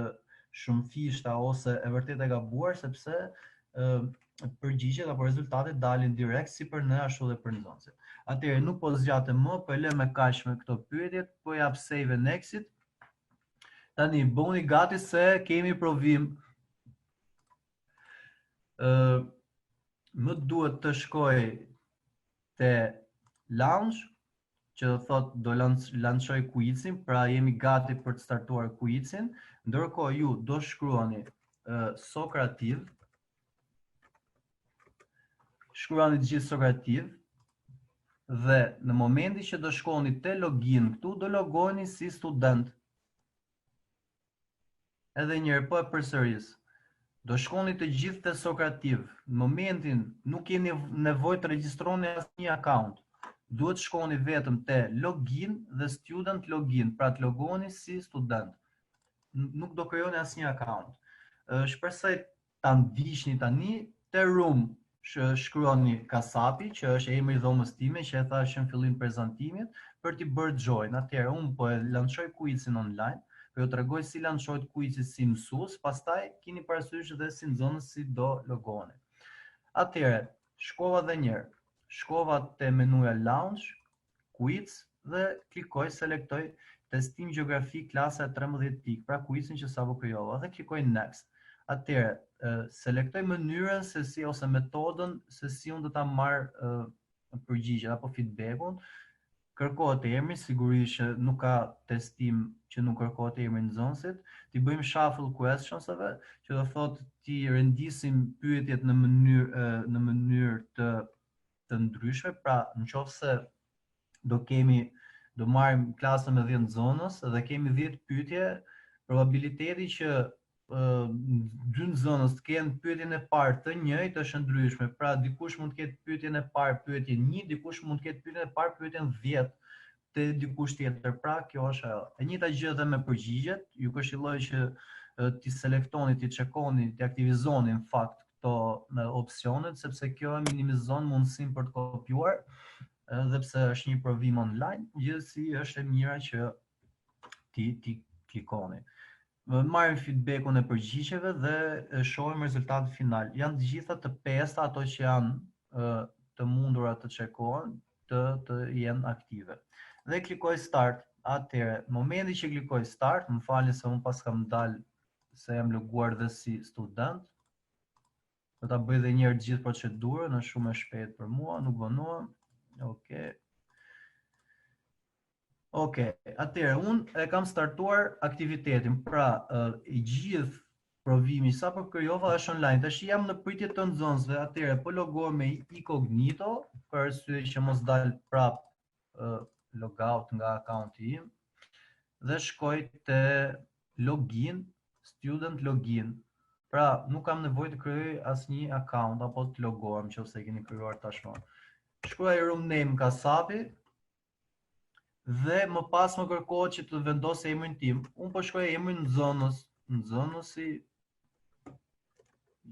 shumëfishta ose e vërtet e gabuar, sepse përgjigjet apo rezultatet dalin direkt si për ne ashtu dhe për nxënësit. Atëherë nuk po zgjatem më, po e lëm me kaq me këto pyetje, po jap save and exit. Tani bëni gati se kemi provim. Më duhet të shkoj te launch, që do thot do lançoj quizin, pra jemi gati për të startuar quizin. Ndërkohë ju do shkruani Sokrativ, shkruani të gjithë Sokrativ, dhe në momentin që do shkoni te login këtu, do logoheni si student. Edhe njërë po e përsëris, do shkoni të gjithë te Sokrativ. Në momentin nuk keni nevojë të regjistroni asnjë account. duhet shkoni vetëm te login dhe student login, pra të logoni si student. Nuk do krijoni asnjë account. Shpresoj ta ndiqni tani te room shkruani Kasapi, që është emri i dhomës time që e thash në fillim prezantimit, për t'i bërë join. Atëherë unë po e lançoj quizin online, po ju tregoj si lançohet quizi si mësues, pastaj keni parasysh edhe si nxënës si do logoni. Atëherë, shkova edhe një herë. Shkova te menuja Launch, Quiz dhe klikoj selektoj testim gjeografi klasa 13 pikë, pra quizin që sapo krijova, dhe klikoj Next. Atëherë, selektoj mënyrën se si ose metodën se si unë do ta marr përgjigjen apo feedbackun. Kërkohet emri, sigurisht që nuk ka testim që nuk kërkohet emri i nxënësit. Ti bëjmë shuffle questionsave, që do thotë ti rendisim pyetjet në mënyrë të ndryshme, pra nëse do marrim klasën me 10 nxënës dhe kemi 10 pyetje, probabiliteti që 2 nxënës të kenë pyetjen e parë të njëjtë është ndryshme. Pra dikush mund të ketë pyetjen e parë pyetjen 1, dikush mund të ketë pyetjen e parë pyetjen 10 te dikush tjetër. Pra kjo është ajo. E njëjta gjë edhe me përgjigjet. Ju këshilloj që ti selektoni, ti checkoni, ti aktivizoni në fakt këto opsionet, sepse kjo minimizon mundësinë për të kopjuar, edhe pse është një provim online, gjithsesi është e mira që ti klikoni. Marrim feedbackun e përgjigjeve dhe shohim rezultatin final. Janë të gjitha të pesta ato që janë të mundura të chekohen, të jenë aktive. Dhe klikoj start. Atëherë, momenti që klikoj start, më falni se unë pas kam dalë se jam loguar dhe si student. Do ta bëj edhe një herë gjithë procedurën, është shumë e shpejtë për mua, nuk vonohem. Okej, atëherë unë e kam startuar aktivitetin. Pra, i gjithë provimi sa po krijova është online. Tash jam në pritje të nxënësve. Atëherë po logohem me incognito, për arsye që mos dal prap logout nga akaunti im. Dhe shkoj te login, student login. Pra, nuk kam nevojë të krijoj asnjë account apo të logohem nëse e keni krijuar tashmë. Shkruaj room name Kasapi dhe më pas më kërkohet që të vendos emrin tim. Unë po shkruaj emrin nxënësi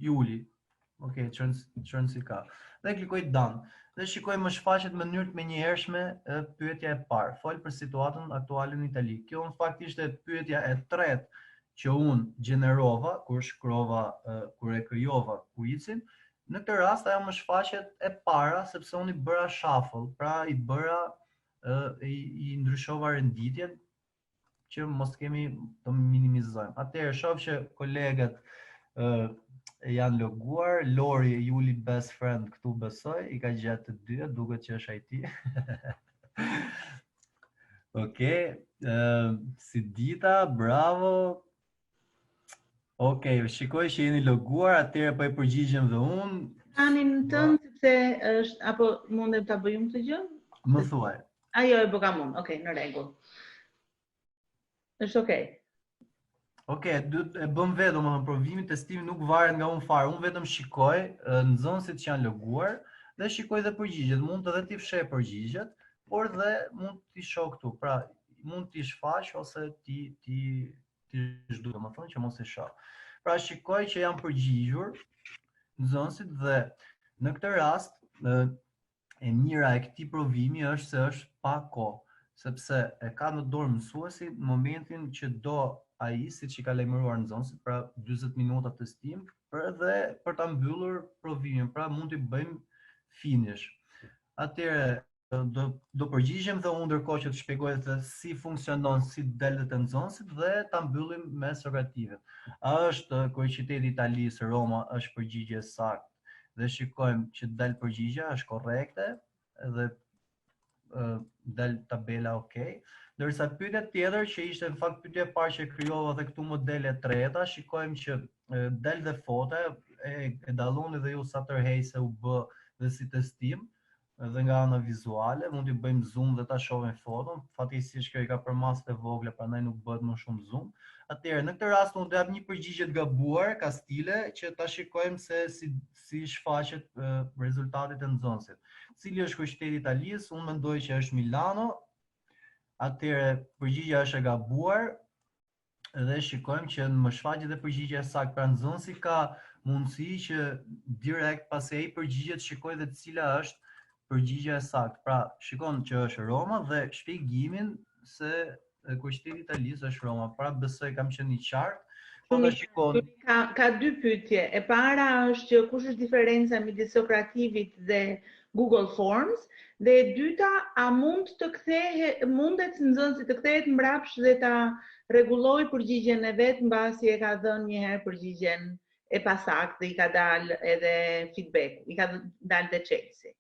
Juli. Okej, çon si ka. Dhe klikoj done. Dhe shikoj më shfaqet në mënyrë të menjëhershme pyetja e parë. Fol për situatën aktuale në Itali. Kjo në fakt ishte pyetja e tretë që unë gjenerova kur e krijova quizin. Në këtë rast ajo më shfaqet e para sepse unë i bëra shuffle, pra i ndryshova renditjen që mos kemi të minimizojmë. Atëherë shoh që kolegët janë loguar, Lori Juli best friend këtu besoj, i ka gjetë të dy, duket që është ai ti. Okej, si dita, bravo. Okej, shikoj që jeni loguar, atëherë po i përgjigjem dhe unë. Anin tënd sepse është apo mundem ta bëj unë këtë gjë? Më thuaj. Ajo e bëkam unë. Okej, në rregull. Është okej. Okej, e bëm vetëm domethënë provimin, testimi nuk varet nga unë fare. Unë vetëm shikoj nxënësit që janë loguar dhe shikoj dhe përgjigjet. Mund edhe ti fshej përgjigjet, por dhe mund t'i shoh këtu. Pra, mund t'i shfaq ose ti zhdu, domethënë që mos e shoh. Pra shikoj që janë përgjigjur nxënësit dhe në këtë rast e mira e këtij provimi është se është pa kohë, sepse e ka në dorë mësuesi në momentin që do ai, siç i ka lajmëruar nxënësit, pra 40 minuta testim, për ta mbyllur provimin, pra mund t'i bëjmë finish. Atëherë do përgjigjem dhe unë ndërkohë që të shpjegoj se si funksionon, si delët e nxënësit dhe ta mbyllim me Sokrativin. A është kryeqyteti i Italisë, Roma, është përgjigje saktë dhe shikojmë që del përgjigja është korrekte dhe del tabela okay. Ndërsa pyetja tjetër që ishte në fakt pyetja e parë që krijova dhe këtu modele e treta, shikojmë që del dhe foto, e dalloni dhe ju sa tërheqëse u bë dhe si testim. edhe nga ana vizuale, mund t'i bëjmë zoom dhe ta shohim foton. Fatkeqësisht kjo i ka për masë të vogla, prandaj nuk bëhet më shumë zoom. Atëherë, në këtë rast unë do jap një përgjigje të gabuar, ka stile që ta shikojmë se si shfaqet rezultatet e nxënësit. Cili është kryeqyteti i Italisë? Unë mendoj që është Milano. Atëherë, përgjigja është e gabuar dhe shikojmë që më shfaqet e përgjigja e saktë. Pra nxënësi ka mundësi që direkt pas e i përgjigjet shikoj dhe cila është përgjigja e saktë. Pra, shikon që është Roma dhe shpjegimin se kryeqyteti i Italisë është Roma. Pra, besoj kam qenë i qartë. Po ta shikon. Ka dy pyetje. E para është që kush është diferenca midis Sokrativit dhe Google Forms, dhe e dyta, a mundet nxënësi të kthehet mbrapsht dhe ta rregulloj përgjigjen e vet mbasi e ka dhënë një herë përgjigjen e pasaktë dhe i ka dalë edhe feedback, i ka dalë dhe çelësi.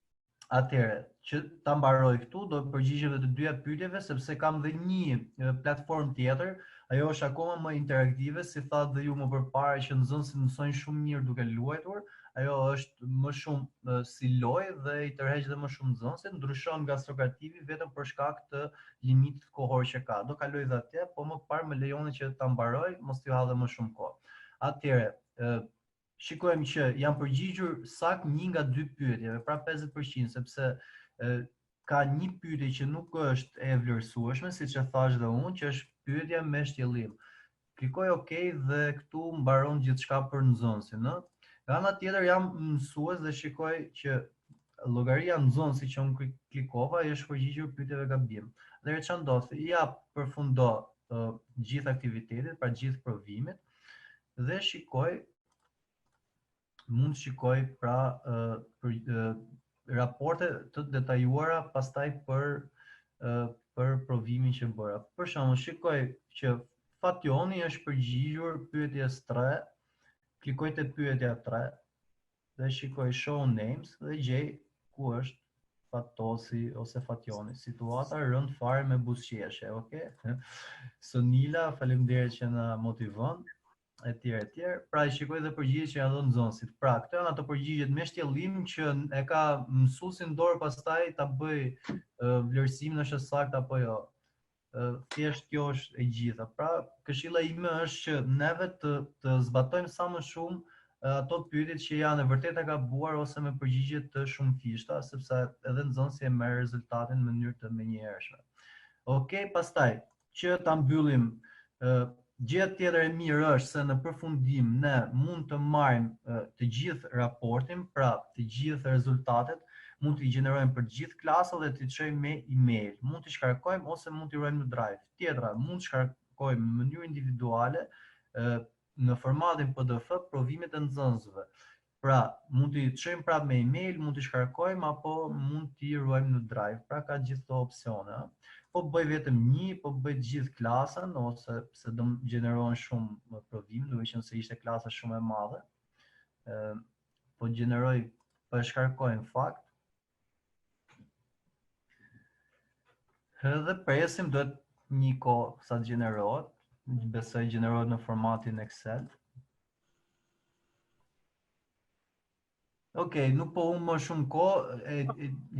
Atëherë, që ta mbaroj këtu, do përgjigjem të dyja pyetjeve sepse kam dhe një platformë tjetër, ajo është akoma më interaktive, si thatë dhe ju më përpara që nxënësit mësojnë shumë mirë duke luajtur. Ajo është më shumë si lojë dhe i tërheq dhe më shumë nxënësit, ndryshon nga Sokrativi vetëm për shkak të limitit kohor që ka. Do kaloj dhe atje, po më parë më lejoni që ta mbaroj, mos t'ju ha dhe më shumë kohë. Atëherë, shikojmë që janë përgjigjur saktë një nga dy pyetjeve, pra 50%, sepse ka një pyetje që nuk është e vlerësueshme, siç e thash dhe unë, që është pyetja me shtjellim. Klikoj OK dhe këtu mbaron gjithçka për nxënësin, ëh. Nga ana tjetër jam mësues dhe shikoj që llogaria nxënësi që unë klikova është përgjigjur pyetjeve gabim. Dhe çfarë ndodhi? Ja përfundo gjithë aktivitetet, pra gjithë provimit dhe mund shikoj pra raporte të detajuara pastaj për provimin që bëra. Për shembull, shikoj që Fationi është përgjigjur pyetjes 3, klikoj te pyetja 3 dhe shikoj show names dhe gjej ku është Fatosi ose Fationi. Situata rënd fare me buzëqeshje, okay? Sonila, faleminderit që na motivon. Etj. Pra i shikoj dhe përgjigjet që ja dhënë nxënësit. Pra, këto janë ato përgjigjet me shtjellim që e ka mësuesi në dorë pastaj ta bëj vlerësimin është saktë apo jo. Thjesht kjo është e gjitha. Pra, këshilla ime është që neve të zbatojmë sa më shumë ato pyetjet që janë e vërtetë e gabuar ose me përgjigje të shumëfishta, sepse edhe nxënësi e merr rezultatin në mënyrë të menjëhershme. Okej, pastaj që ta mbyllim gjëja tjetër e mirë është se në përfundim ne mund të marrim të gjithë raportin, pra të gjithë rezultatet, mund t'i gjenerojmë për gjithë klasat dhe t'i çojmë me email. Mund t'i shkarkojmë ose mund t'i ruajmë në Drive. Tjetra, mund t'i shkarkojmë në mënyrë individuale në formatin PDF provimet e nxënësve. Pra, mund t'i çojmë prapë me email, mund t'i shkarkojmë apo mund t'i ruajmë në Drive. Pra ka gjithë këto opsione. Po bëj vetëm një, po bëj gjithë klasën, ose se do më gjenerohen shumë provim, duke qenë se ishte klasa shumë e madhe. Po gjeneroj, po e shkarkoj në fakt. Edhe presim, duhet një kohë sa të gjenerohet, besoj gjenerohet në formatin Excel. Okej, nuk po unë më shumë kohë,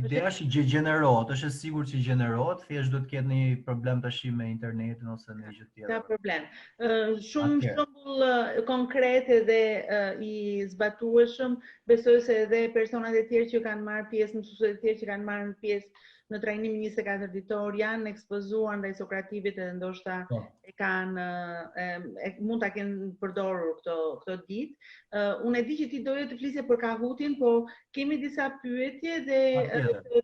ideja është që gjenerohet, është e sigurt që gjenerohet, thjesht do të ketë një problem tash me internetin ose në gjë tjetër. Ka problem. Shumë shembull konkrete dhe i zbatueshëm, besoj se edhe personat e tjerë që kanë marrë pjesë, mësuesit e tjerë që kanë marrë pjesë në trajnimin 24 ditor janë ekspozuar ndaj Sokrativit edhe ndoshta e kanë mund ta kenë përdorur këto ditë. Unë e di që ti doje të flisje për Kahootin, po kemi disa pyetje dhe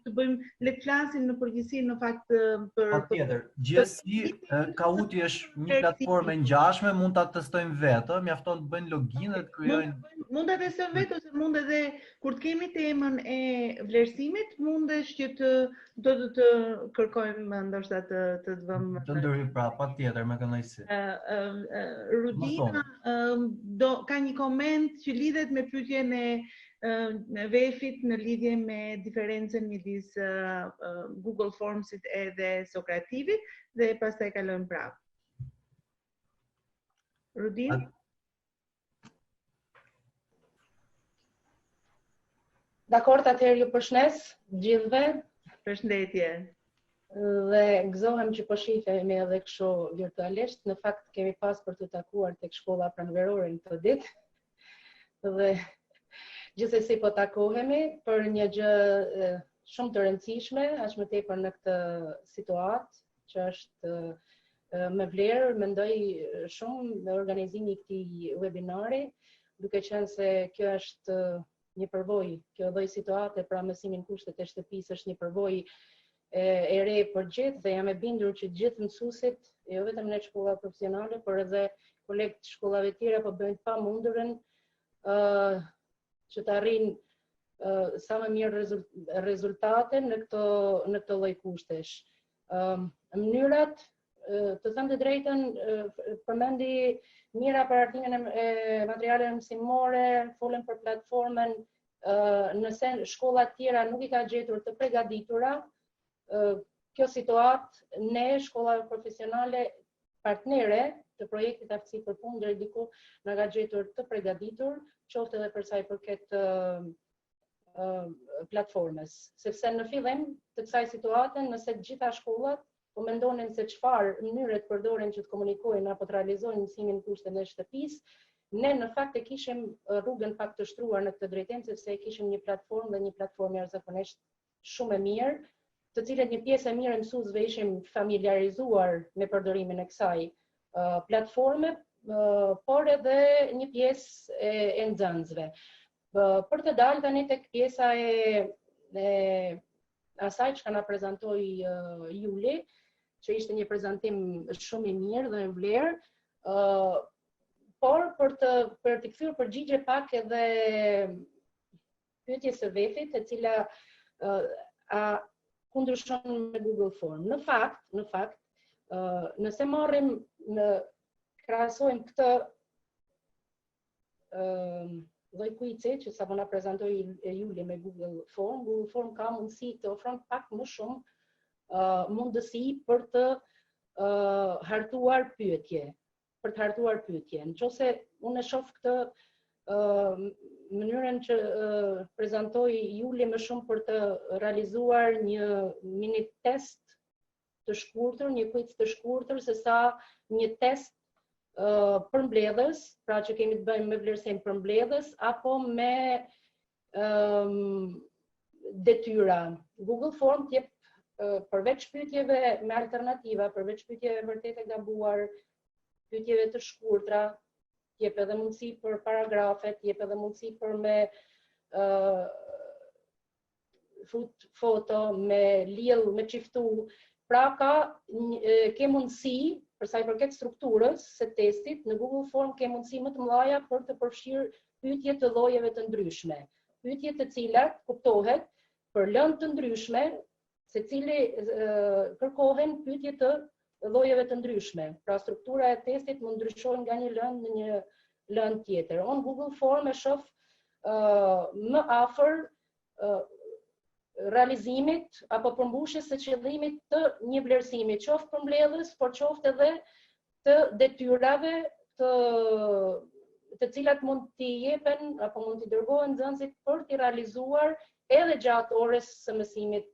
të bëjmë le të flasim në përgjithësi në fakt për patjetër. Gjithsesi Kahooti është një platformë e ngjashme, mund ta testojmë vetë, mjafton të bëjnë login dhe të krijojnë. Mund ta testojmë vetë ose mund edhe kur të kemi temën e vlerësimit, mundesh që të kërkojmë ndoshta të vëmë të ndërhyj prapë, patjetër me kënaqësi. Rudina ka një koment që lidhet me pyetjen e Vefit në lidhje me diferencën midis Google Formsit edhe Sokrativit dhe pastaj kalojmë prapë. Rudin? Dakord, atëherë ju përshëndes gjithëve Përshëndetje. dhe gëzohem që po shihemi edhe kështu virtualisht. Në fakt kemi pas për të takuar tek shkolla pranverore në këtë ditë. Dhe gjithsesi po takohemi për një gjë shumë të rëndësishme, aq më tepër në këtë situatë që është me vlerë, mendoj shumë me organizimin i këtij webinari, duke qenë se kjo është një përvojë, kjo lloj situate pra mësimin kushtet e shtëpisë është një përvojë e re për gjithë dhe jam e bindur që gjithë mësuesit, jo vetëm në shkolla profesionale, por edhe kolegët të shkollave tjera po bëjnë të pamundurën që të arrijnë sa më mirë rezultate në këtë lloj kushtesh. Mënyrat, të them të drejtën, përmendi mira për artimin e materialeve mësimore, folën për platformën, nëse shkollat tjera nuk i ka gjetur të përgatitura, kjo situatë ne shkollave profesionale partnere të projektit Aftësi për Punë deri diku na ka gjetur të përgatitur, qoftë edhe për sa i përket platformës, sepse në fillim të kësaj situate, nëse të gjitha shkollat po mendonin se çfarë mënyre të përdoren që të komunikojnë apo të realizojnë mësimin kushtet e shtëpisë, ne në fakt e kishim rrugën pak të shtruar në këtë drejtim, sepse e kishim një platformë dhe një platformë jashtëzakonisht shumë e mirë, të cilët një pjesë e mirë e mësuesve ishim familiarizuar me përdorimin e kësaj platforme, por edhe një pjesë e nxënësve. Për të dalë tani tek pjesa e asaj që na prezantoi Juli, që ishte një prezantim shumë i mirë dhe në vlerë, por për të kthyer përgjigje pak edhe pyetjes së Vetit, e cila kundërshton me Google Form. Në fakt, nëse marrim krahasojmë këtë lloj kuici që sapo na prezantoi Juli me Google Form ka mundësi të ofron pak më shumë mundësi për të hartuar pyetje. Nëse unë e shoh këtë mënyrën që prezantoi Juli më shumë për të realizuar një mini test të shkurtër, një quiz të shkurtër, sesa një test përmbledhës, pra që kemi të bëjmë me vlerësim përmbledhës, apo me detyra. Google Form t'jep përveç pyetjeve me alternativa, përveç pyetjeve vërtet e gabuar, pyetjeve të shkurtra, t'jep edhe mundësi për paragrafe, t'jep edhe mundësi për me foto, me lidh, me çiftu. Pra ke mundësi, për sa i përket strukturës së testit, në Google Form ke mundësi më të mëdha për të përfshirë pyetje të llojeve të ndryshme. Pyetje të cilat kuptohet për lëndë të ndryshme, secili kërkohen pyetje të llojeve të ndryshme. Pra struktura e testit mund ndryshojë nga një lëndë në një lëndë tjetër. Unë Google Form e shoh më afër realizimit apo përmbushjes së qëllimit të një vlerësimi, qoftë përmbledhës, por qoftë edhe të detyrave të cilat mund t'i jepen apo mund t'i dërgohen nxënësit për t'i realizuar edhe gjatë orës së mësimit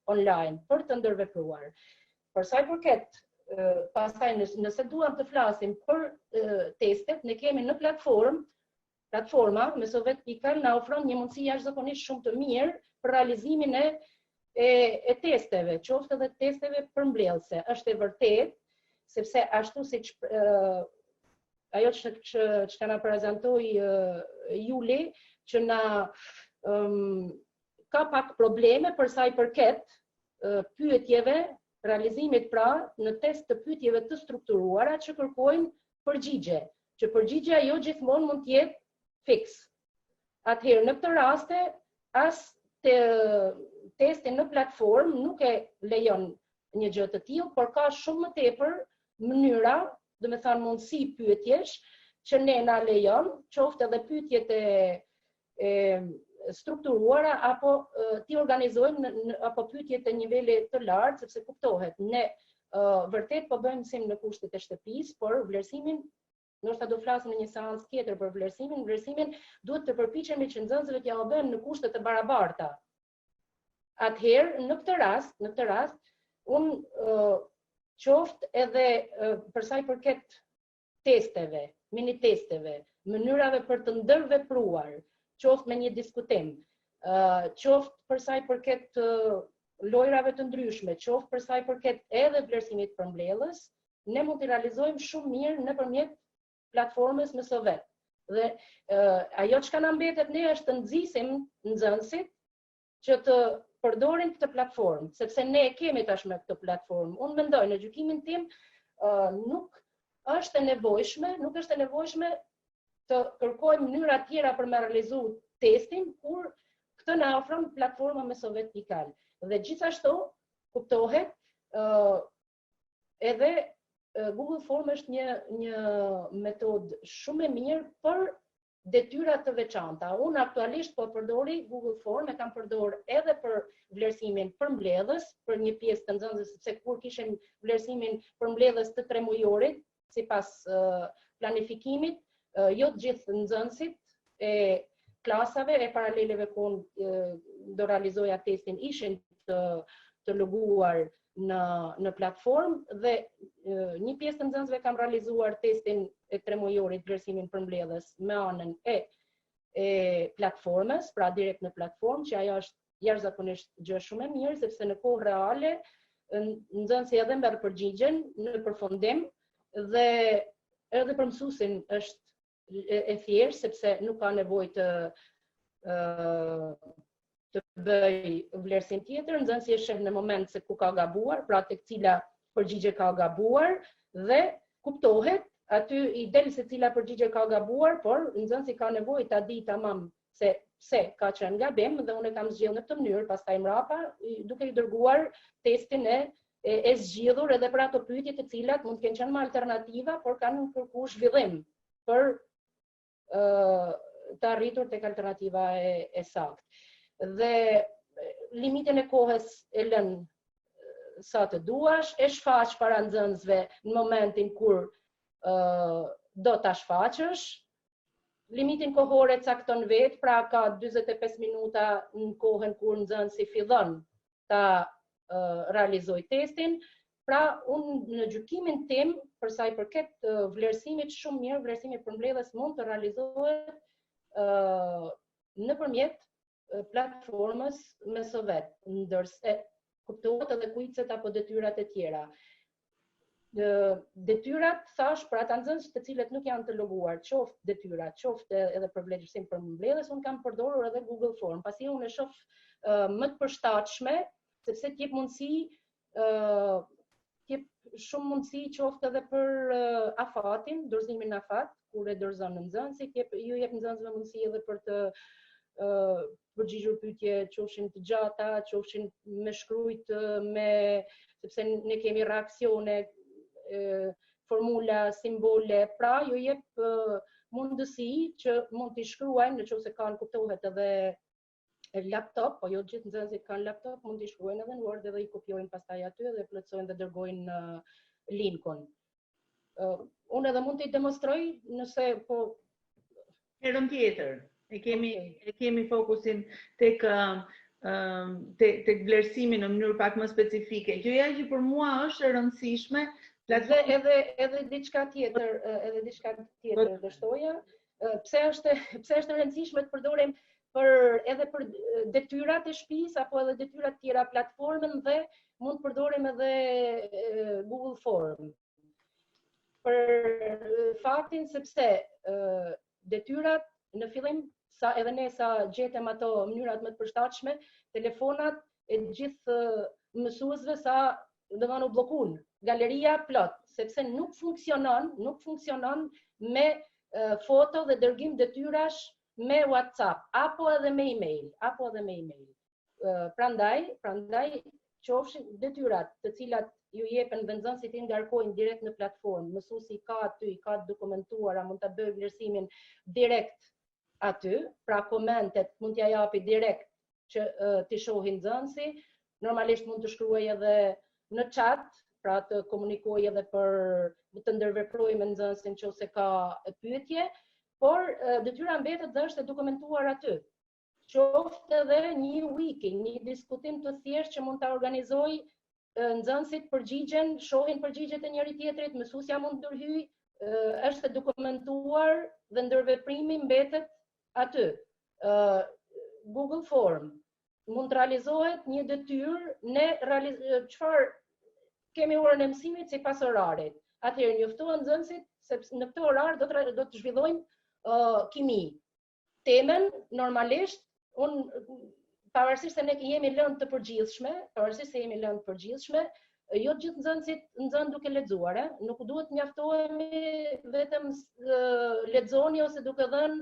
online, për të ndërvepruar. Për sa i përket, pastaj nëse duam të flasim për testet, ne kemi në platforma mesovet.al na ofron një mundësi jashtëzakonisht shumë të mirë për realizimin e testeve, qoftë edhe testeve përmbledhëse. Është e vërtet, sepse ashtu siç ajo që na prezantoi Juli, që na ka pak probleme për sa i përket pyetjeve, realizimit pra në test të pyetjeve të strukturuara që kërkojnë përgjigje, që përgjigjja jo gjithmonë mund të jetë fiks. Atëherë në këtë raste as testi në platformë nuk e lejon një gjë të tillë, por ka shumë më tepër mënyra, do të thënë mundësi pyetjesh që ne na lejon, qoftë edhe pyetjet e strukturuara apo ti organizojmë apo pyetjet e nivelit të lartë, sepse kuptohet ne vërtet po bëjmë mësim në kushtet e shtëpisë, por vlerësimin ndoshta do flasim në një seancë tjetër për vlerësimin. Vlerësimin duhet të përpiqemi që nxënësve t'ja u bëjmë në kushte të barabarta. Atëherë, në këtë rast, unë qoftë edhe për sa i përket testeve, mini testeve, mënyrave për të ndërvepruar, qoftë me një diskutim, qoftë për sa i përket lojrave të ndryshme, qoftë për sa i përket edhe vlerësimit përmbledhës, ne mund të realizojmë shumë mirë nëpërmjet platformës Mësovet. Dhe ajo çka na mbetet ne është të nxisim nxënësit që të përdorin këtë platformë, sepse ne kemi tashmë këtë platformë. Unë mendoj në gjykimin tim nuk është e nevojshme të kërkojmë mënyra tjera për me realizu testin, kur këtë na ofron platforma Mësovet Pikal. Dhe gjithashtu kuptohet edhe Google Form është një metodë shumë e mirë për detyrat të veçanta. Unë aktualisht po përdori Google Form, e kam përdor edhe për vlerësimin përmbledhës, për një pjesë të nxënësve, sepse kur kishin vlerësimin përmbledhës të 3 mujorit, sipas planifikimit, jo të gjithë nxënësit e klasave e paraleleve ku do realizoja testin ishin të loguar në platformë dhe një pjesë të nxënësve kam realizuar testin e 3 mujorit vlerësimin përmbledhës me anën e platformës, pra direkt në platformë, që ajo është jashtëzakonisht gjë shumë e mirë, sepse në kohë reale nxënësi edhe merr përgjigjen në përfundim dhe edhe për mësuesin është e thjeshtë, sepse nuk ka nevojë të bëj vlerësim tjetër, nxënësi e sheh në moment se ku ka gabuar, pra tek cila përgjigje ka gabuar dhe kuptohet, aty i del se cila përgjigje ka gabuar, por nxënësi ka nevojë ta di tamam se pse ka qenë gabim dhe unë e kam zgjedhur në këtë mënyrë, pastaj mrapa duke i dërguar testin e zgjidhur edhe për ato pyetje të cilat mund të kenë qenë me alternativa, por kanë kërkuar zhvillim për të arritur tek alternativa e saktë. Dhe limitin e kohës e lën sa të duash, e shfaq para nxënësve në momentin kur do ta shfaqësh. Limitin kohor e cakton vetë, pra ka 45 minuta në kohën kur nxënësi fillon ta realizoj testin. Pra, unë në gjykimin tim, për sa i përket vlerësimit shumë mirë, vlerësimi përmbledhës mund të realizohet nëpërmjet platformës Mësovet, ndërsa kuptohet edhe kuicet apo detyrat e tjera. Detyrat, thash, për ata nxënës të cilët nuk janë të loguar, qoftë detyrat, qoftë edhe për vlerësim përmbledhës, unë kam përdorur edhe Google Form, pasi unë e shoh më të përshtatshme, sepse t'jep shumë mundësi qoftë edhe për afatin, dorëzimin në afat, kur e dorëzon nxënësi, ju jep nxënësve mundësi edhe për të përgjigjur pyetje qofshin të gjata, qofshin me shkruajt sepse ne kemi reaksione, formula, simbole, pra ju jep mundësi që mund t'i shkruajnë, nëse kanë kuptohet edhe laptop, po jo gjithë nxënësit kanë laptop, mund t'i shkruajnë edhe në Word dhe i kopjojnë pastaj aty dhe plotësojnë dhe dërgojnë linkun. Unë edhe mund t'i demonstroj nëse po herën tjetër. E kemi fokusin tek vlerësimin në mënyrë pak më specifike. Gjëja që për mua është e rëndësishme, edhe diçka tjetër do shtoja, pse është e rëndësishme të përdorim edhe për detyrat e shtëpisë apo edhe detyrat tjera platformën dhe mund të përdorim edhe Google Form. Për faktin sepse detyrat në fillim edhe ne sa gjetem ato mënyrat më të përshtatshme, telefonat e gjithë mësuesve u bllokun. Galeria plot, sepse nuk funksionon me foto dhe dërgim detyrash me WhatsApp apo edhe me email. Prandaj qofshin detyrat të cilat ju jepen dhe nxënësit i ngarkojnë direkt në platformë, mësuesi ka aty, ka dokumentuara, mund ta bëjë vlerësimin direkt aty, pra komentet mund t'ja japi direkt që t'i shohin nxënësi, normalisht mund të shkruaj edhe në chat pra të komunikoj edhe për të ndërveproj me nxënësin nëse ka pyetje, por detyra mbetet dhe është e dokumentuar aty. Qoftë edhe një wiki, një diskutim të thjeshtë që mund ta organizoj nxënësit përgjigjen, shohin përgjigjet e njëri tjetrit, mësuesja mund ndërhyj, është e dokumentuar dhe ndërveprimi mbetet aty. Google Form mund të realizohet një detyrë çfarë kemi orën e mësimit sipas orarit. Atëherë njoftohen nxënësit sepse në këtë orar do të zhvillojmë kimi. Temën normalisht pavarësisht se ne jemi lënë të përgjithshme, jo të gjithë nxënësit nxënë duke lexuar, nuk duhet mjaftohemi vetëm lexoni ose duke dhënë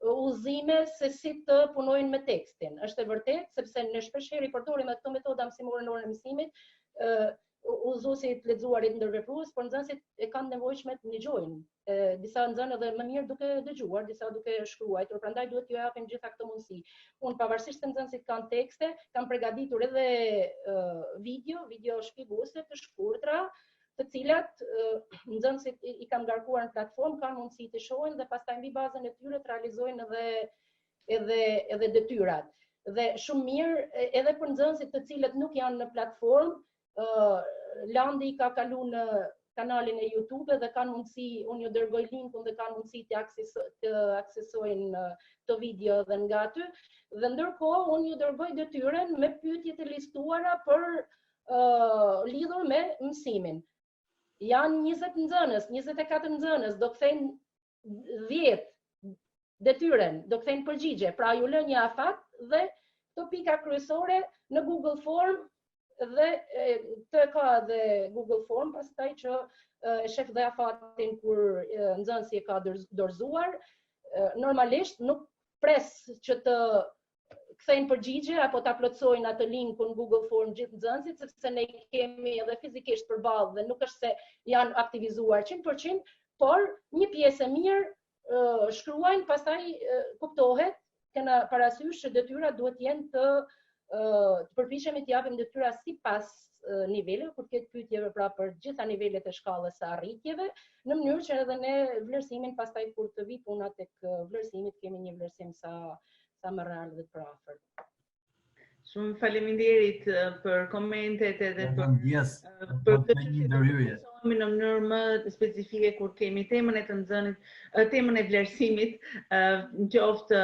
udhëzime se si të punojnë me tekstin. Është e vërtetë sepse ne shpeshherë i përdorim ato metoda mësimore në orën e mësimit, udhëzuesit lexuarit ndërveprues, por nxënësit e kanë nevojshme të dëgjojnë. Disa nxënë edhe më mirë duke dëgjuar, disa duke shkruar, prandaj duhet t'ju japim gjitha këto mundësi. Unë pavarësisht se nxënësit kanë tekste, kam përgatitur edhe video shpjeguese të shkurtra, të cilat nxënësit i kam ngarkuar në platformë, kanë mundësi të shohin dhe pastaj mbi bazën e tyre të realizojnë edhe detyrat. Dhe shumë mirë edhe për nxënësit të cilët nuk janë në platformë, Landi ka kalu në kanalin e YouTube dhe kanë mundësi, unë ju dërgoj linkun dhe kanë mundësi të aksesojnë të video dhe nga aty, dhe ndërkohë unë ju dërgoj detyren me pyetjet e listuara për lidhur me mësimin. Janë 20 nxënës, 24 nxënës, do kthejnë 10 detyren, do kthejnë përgjigje, pra ju lë një afat dhe këto pika kryesore në Google Form dhe të ka dhe Google Form pastaj që e shef dhe afatin kur nxënësi e ka dorëzuar. Normalisht nuk pres që të kthejnë përgjigje apo ta plotësojnë atë linkun Google Form gjithë nxënësit, sepse ne kemi edhe fizikisht përballë dhe nuk është se janë aktivizuar 100%, por një pjesë e mirë shkruajnë, pastaj kuptohet, kena parasysh që detyrat duhet jenë të përpiqemi të japim detyra sipas niveleve, kur ketë pyetje pra për gjitha nivelet e shkallës së arritjeve, në mënyrë që edhe ne vlerësimin pastaj kur të vi puna tek vlerësimit kemi një vlerësim sa më real dhe të afërt. Shumë faleminderit për komentet edhe për këtë një ndërhyrje. Në mënyrë më specifike kur kemi temën e të nxënit, temën e vlerësimit, qoftë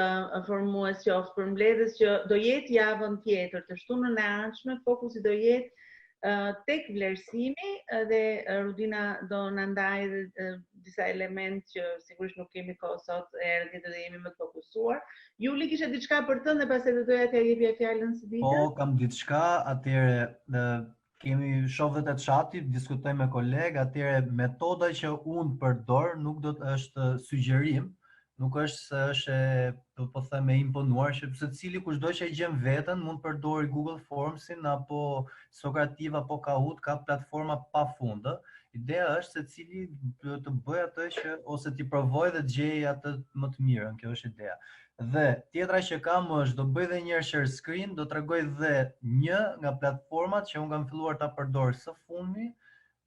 formues, qoftë përmbledhës, që do jetë javën tjetër të shtunën e ardhshme, fokusi do jetë tek vlerësimi dhe Rudina do na ndajë disa element që sigurisht nuk kemi kohë sot, herë tjetër dhe jemi më të fokusuar. Juli kishe diçka për të dhe pastaj do doja t'ja jepja fjalën së dita? Po, kam diçka, atëherë kemi shoh dhe të çati, diskutoj me kolegë, atëherë metoda që unë përdor nuk do të është sugjerim, nuk është se është po them e imponuar, sepse cili kushdo që e gjen veten mund përdori Google Formsin apo Socrative apo Kahoot, ka platforma pafundë. Ideja është se cili të bëj atë që ose ti provoj dhe të gjej atë më të mirën, kjo është ideja. Dhe tjetra që kam është do bëj dhe një share screen, do t'rregoj dhe një nga platformat që unë kam filluar ta përdor së fundmi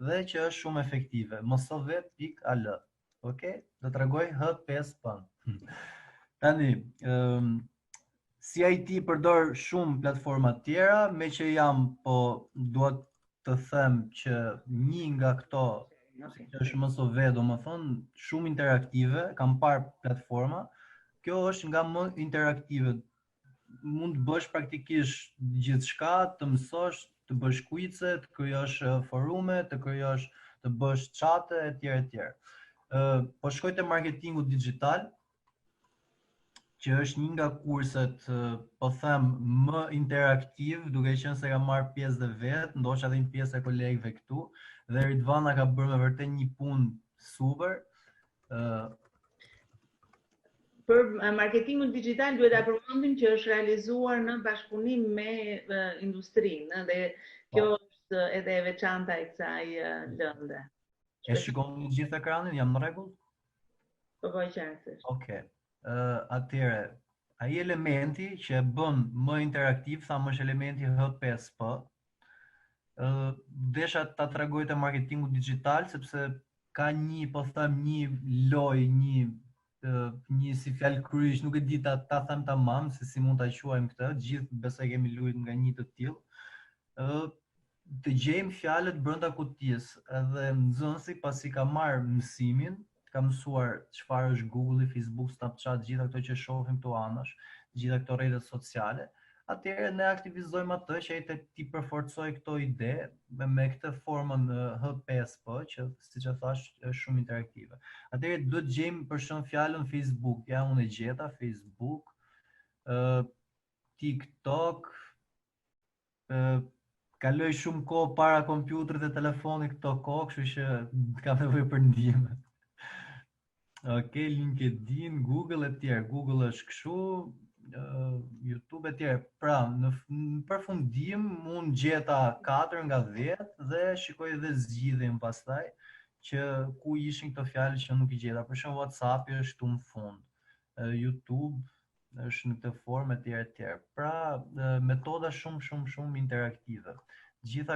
dhe që është shumë efektive, mosove.al. Okej, do t'rregoj H5P. Tani, si IT përdor shumë platforma tjera, me që jam, po duhet të them që një nga këto që është Mosove, domethënë shumë interaktive, kam parë platforma. Kjo është nga më interaktive. Mund të bësh praktikisht gjithçka, të mësosh, të bësh quize, të krijosh forume, të bësh çate etj. Po shkoj te marketingu digital, që është një nga kurset, po them, më interaktiv, duke qenë se kam marrë pjesë dhe vetë, ndoshta edhe një pjesë e kolegëve këtu, dhe Ridvana ka bërë me vërtet një punë super. Për marketingun digital duhet ta përmendim që është realizuar në bashkëpunim me industrinë dhe kjo është edhe e veçanta e kësaj lënde. E shikoni gjithë ekranin, jam në rregull? Po qartësisht. Okej. Atëherë, ai elementi që e bën më interaktiv, thamë është elementi H5P, desha ta tregoj te marketingu digital sepse ka një, po them, një loj, një si fjalë kryq, nuk e di ta them tamam se si mund ta quajmë këtë, gjithë besoj kemi luajtur nga një të tillë. Të gjejmë fjalët brenda kutijës, edhe nxënësi pasi ka marrë mësimin, ka mësuar çfarë është Google, Facebook, Snapchat, gjitha këto që shohim këtu anash, gjitha këto rrjetet sociale. Atëherë ne aktivizojmë atë që ai ti përforcoj këto ide me këtë formën H5P, që siç e thash është shumë interaktive. Atëherë duhet gjejmë për shemb fjalën Facebook, ja unë e gjeta Facebook, TikTok, kaloj shumë kohë para kompjuterit dhe telefonit këto kohë, kështu që kam nevojë për ndihmë. Okej, LinkedIn, Google e tjerë. Google është kështu, YouTube e tjerë. Pra, në përfundim, unë gjeta 4 nga 10 dhe shikoj edhe zgjidhjen pastaj që ku ishin këto fjalë që nuk I gjeta. Për shembull, WhatsApp është këtu në fund. YouTube është në këtë formë e tjerë. Pra, metoda shumë interaktive. Gjitha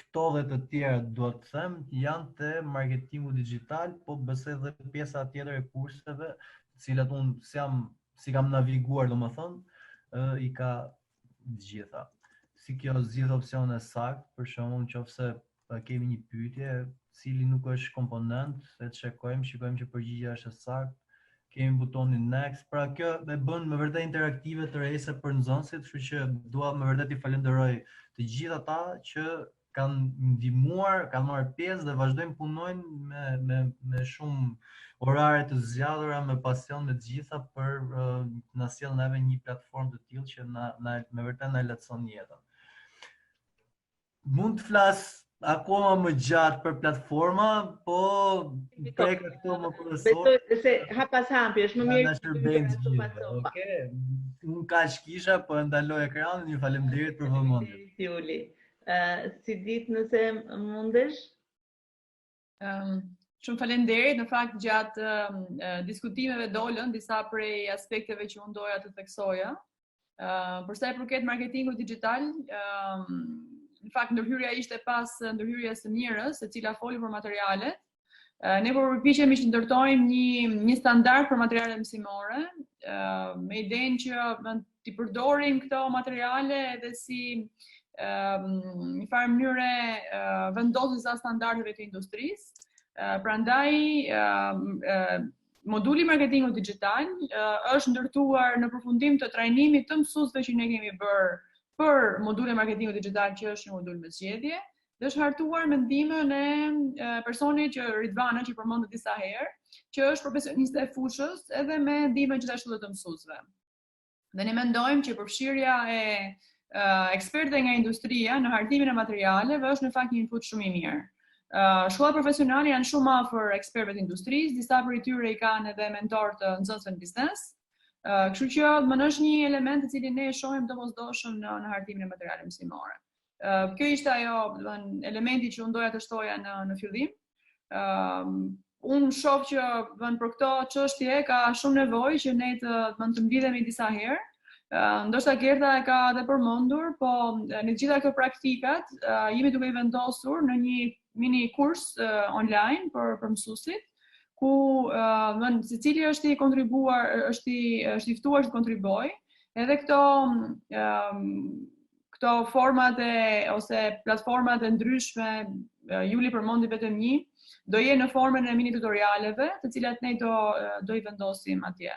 këto dhe të tjera do të them janë të marketingu digital, po besoj dhe pjesa tjetër e kurseve, të cilat unë si kam naviguar, domethënë, I ka të gjitha. Si kjo zgjidh opsione sakt, për shembull, nëse kemi një pyetje, cili nuk është komponent, e shikojmë që përgjigjja është e saktë, kemi butonin next, pra kjo e bën me vërtet interaktive të rejse për nxënësit, kështu që dua me vërtet I falenderoj të gjithë ata që kanë ndihmuar, kanë marrë pjesë dhe vazhdojnë punojnë me shumë orare të zgjadhura, me pasion me të gjitha për na sjell neve një platformë të tillë që me vërtet na lehtëson jetën. Mund të flas akoma më gjatë për platforma, po prek këto më profesor. Besoj se hap pas hapi, është më mirë. Okej. Unë kaq kisha, po e ndaloj ekranin, ju faleminderit për vëmendjen. Juli. Si ditë nëse mundesh? Shumë faleminderit, në fakt gjatë diskutimeve dolën disa prej aspekteve që unë doja të theksoja. Për sa I përket marketingut digital, në fakt ndërhyrja ishte pas ndërhyrjes së mirës, e cila foli për materialet. Ne po përpiqemi që ndërtojmë një standard për materialet mësimore, me idenë që t'i përdorim këto materiale edhe si një farë mënyre vendosjes së standardeve të industrisë. Prandaj moduli marketingut digital është ndërtuar në përfundim të trajnimit të mësuesve që ne kemi bërë për modulin marketingut digital, që është një modul me zgjedhje, dhe është hartuar me ndihmën e personit që Ridvana, që përmendët disa herë, që është profesioniste e fushës, edhe me ndihmën gjithashtu të mësuesve. Dhe ne mendojmë që përfshirja e ekspertëve nga industria në hartimin e materialeve është në fakt një input shumë I mirë. Shkollat profesionale janë shumë afër ekspertëve të industrisë, disa prej tyre I kanë edhe mentor të nxënësve në biznes. Kështu që është një element të cilin ne e shohim domosdoshëm në hartimin e materialeve mësimore. Kjo ishte ajo, elementi që unë doja të shtoja në fillim. Unë shoh që për këto çështje ka shumë nevojë që ne të mblidhemi disa herë. Ndoshta Gerta e ka edhe përmendur, po në gjitha këto praktikat jemi duke I vendosur në një mini kurs online për mësuesit, ku secili është I kontribuar, është I ftuar të kontribuojë, edhe këto format ose platformat e ndryshme, Juli përmendi vetëm një, do jenë në formën e mini tutorialeve, të cilat ne do I vendosim atje.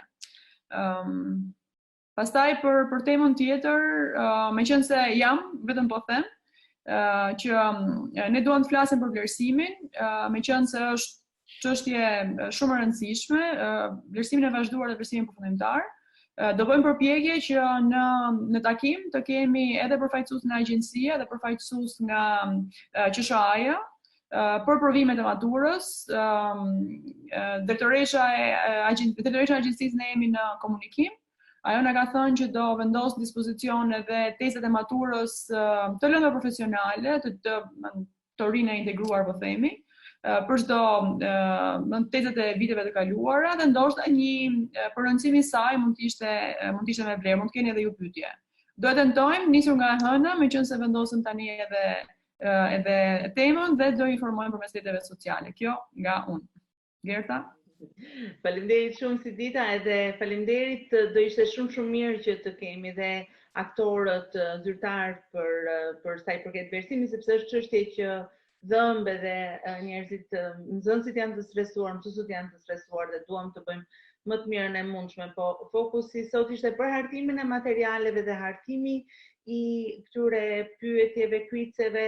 Pastaj për temën tjetër, meqense jam, vetëm po them, që ne duam të flasim për vlerësimin, meqense është çështje shumë e rëndësishme, vlerësimin e vazhduar dhe vlerësimin përfundimtar. Do bëjmë përpjekje që në takim të kemi edhe përfaqësues nga agjencia dhe përfaqësues nga QSHA-ja për provimet e maturës. Drejtoresha e agjencisë ne jemi në komunikim. Ajo na ka thënë që do vendos dispozicion edhe tezat e maturës të lëndave profesionale, të rinë e integruar, po themi, për çdo tezat e viteve të kaluara, dhe ndoshta një përrëndësim I saj mund të ishte me vlerë, mund të keni edhe ju pyetje. Do të tentojmë nisur nga e hëna, meqense vendosëm tani edhe temën dhe do informojmë përmes rrjeteve sociale. Kjo nga unë. Gerta? Faleminderit shumë Sidita, edhe faleminderit, do ishte shumë mirë që të kemi dhe aktorët zyrtar për sa i përket vlerësimit, sepse është çështje që dhëmbe dhe njerëzit, nxënësit janë të stresuar, mësuesit janë të stresuar dhe duam të bëjmë më të mirën e mundshme, po fokusi sot ishte për hartimin e materialeve dhe hartimi i këtyre pyetjeve, quizeve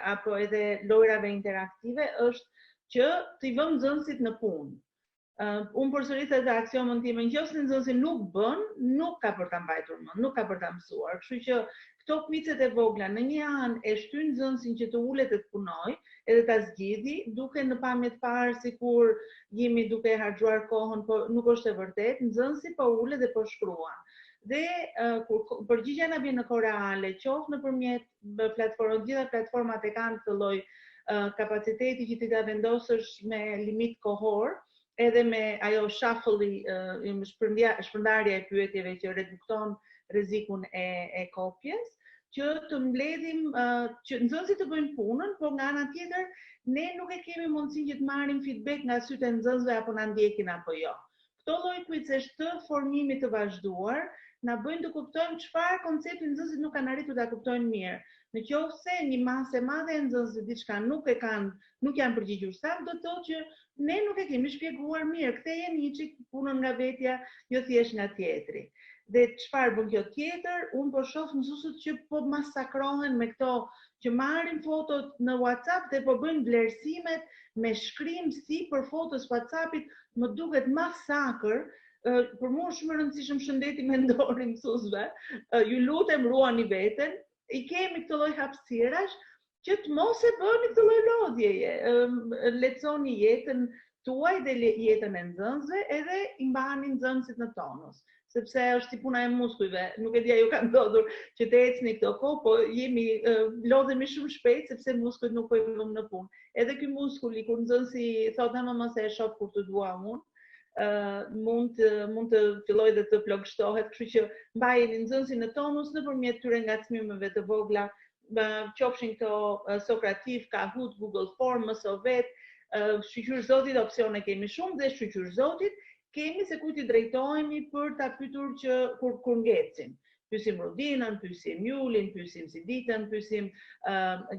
apo edhe lojrave interaktive është që t'i vëmë nxënësit në punë. Unë përsërisë edhe aksionin tim, nëse nxënësi nuk bën, nuk ka për ta mbajtur mend, nuk ka për ta mësuar. Kështu që këto quizet e vogla në një anë e shtyn nxënësin që të ulet e të punojë, edhe ta zgjidhi, duke në pamje të parë sikur jemi duke harxuar kohën, po nuk është e vërtetë, nxënësi po ulet dhe po shkruan. Dhe kur përgjigjja na vjen në kohë reale, qoftë nëpërmjet platformave, gjitha platformat e kanë këtë lloj kapaciteti që ti ta vendosësh me limit kohor, edhe me ajo shuffle-i, shpërndarja e pyetjeve që redukton rrezikun e kopjes, që të mbledhim që nxënësit të bëjnë punën, por nga ana tjetër ne nuk e kemi mundësinë që të marrim feedback nga sytë e nxënësve apo na ndjekin apo jo. Këto lloj quizesh të formimit të vazhduar na bëjnë të kuptojmë çfarë koncepti nxënësit nuk kanë arritur ta kuptojnë mirë. Nëse një masë e madhe e nxënësve diçka nuk janë përgjigjur saktë, do të thotë që ne nuk e kemi shpjeguar mirë. Kthehem një çik punën nga vetja, jo thjesht nga tjetri. Dhe çfarë bën kjo tjetër? Unë po shoh mësuesët që po masakrohen me këto, që marrin fotot në WhatsApp dhe po bëjnë vlerësimet me shkrim si për fotos WhatsAppit, më duket masakër. Për mua është shumë e rëndësishëm shëndeti mendor i mësuesve. Ju lutem ruani veten. I kemi këtë lloj hapësirash që të mos e bëni këtë lloj lodhjeje. Leçoni jetën tuaj dhe jetën e nxënësve, edhe i mbani nxënësit në tonus. Sepse është si puna e muskujve. Nuk e di ju ka ndodhur që të ecni këto kohë, po lodhemi shumë shpejt sepse muskujt nuk po i vëmë në punë. Edhe ky muskuli kur nxënësi thotë më se e shoh kur të dua unë, mund të filloj dhe të plagështohet, kështu që mbajeni nxënësin në tonus nëpërmjet këtyre ngacmimeve të vogla, qofshin këto Sokrativ, Kahoot, Google Form, Mësovet, shqyqyr zotit, opsione kemi shumë dhe shqyqyr zotit kemi se kujt i drejtohemi për ta pyetur që kur ngecim. Pyesim Rodinën, pyesim Julin, pyesim Siditën, pyesim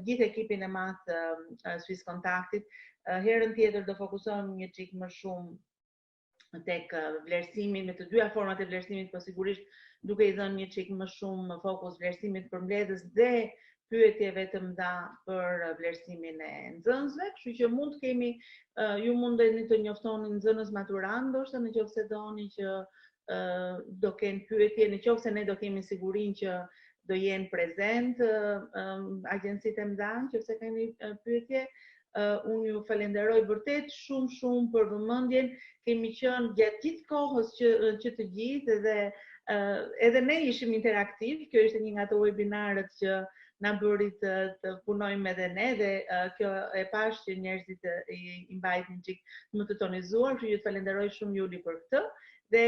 gjithë ekipin e madh Swiss Contactit. Herën tjetër do fokusohem një çik më shumë tek vlerësimi me të dyja format e vlerësimit, po sigurisht duke i dhënë një çik më shumë fokus vlerësimit për mbledhës dhe pyetjeve të mëdha për vlerësimin e nxënësve, kështu që mund të kemi, ju mundeni të njoftoni nxënës maturant, ndoshta nëse doni që do kenë pyetje, nëse ne do kemi sigurinë që do jenë prezent agjencitë e mëdha, nëse keni pyetje. Unë ju falenderoj vërtet shumë për vëmendjen. Kemi qenë gjatë gjithë kohës që të gjithë edhe ne ishim interaktiv. Kjo ishte një nga ato webinarët që na bëri të punojmë edhe ne dhe kjo e pash që njerëzit i mbajtin çik më të tonizuar, kështu që ju falenderoj shumë Juli për këtë dhe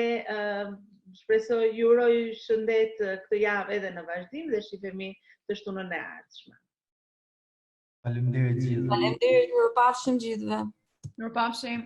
shpresoj ju uroj shëndet këtë javë edhe në vazhdim dhe shihemi të shtunën e ardhshme. Faleminderit gjithëve. Faleminderit, mirupafshim gjithëve. Mirupafshim.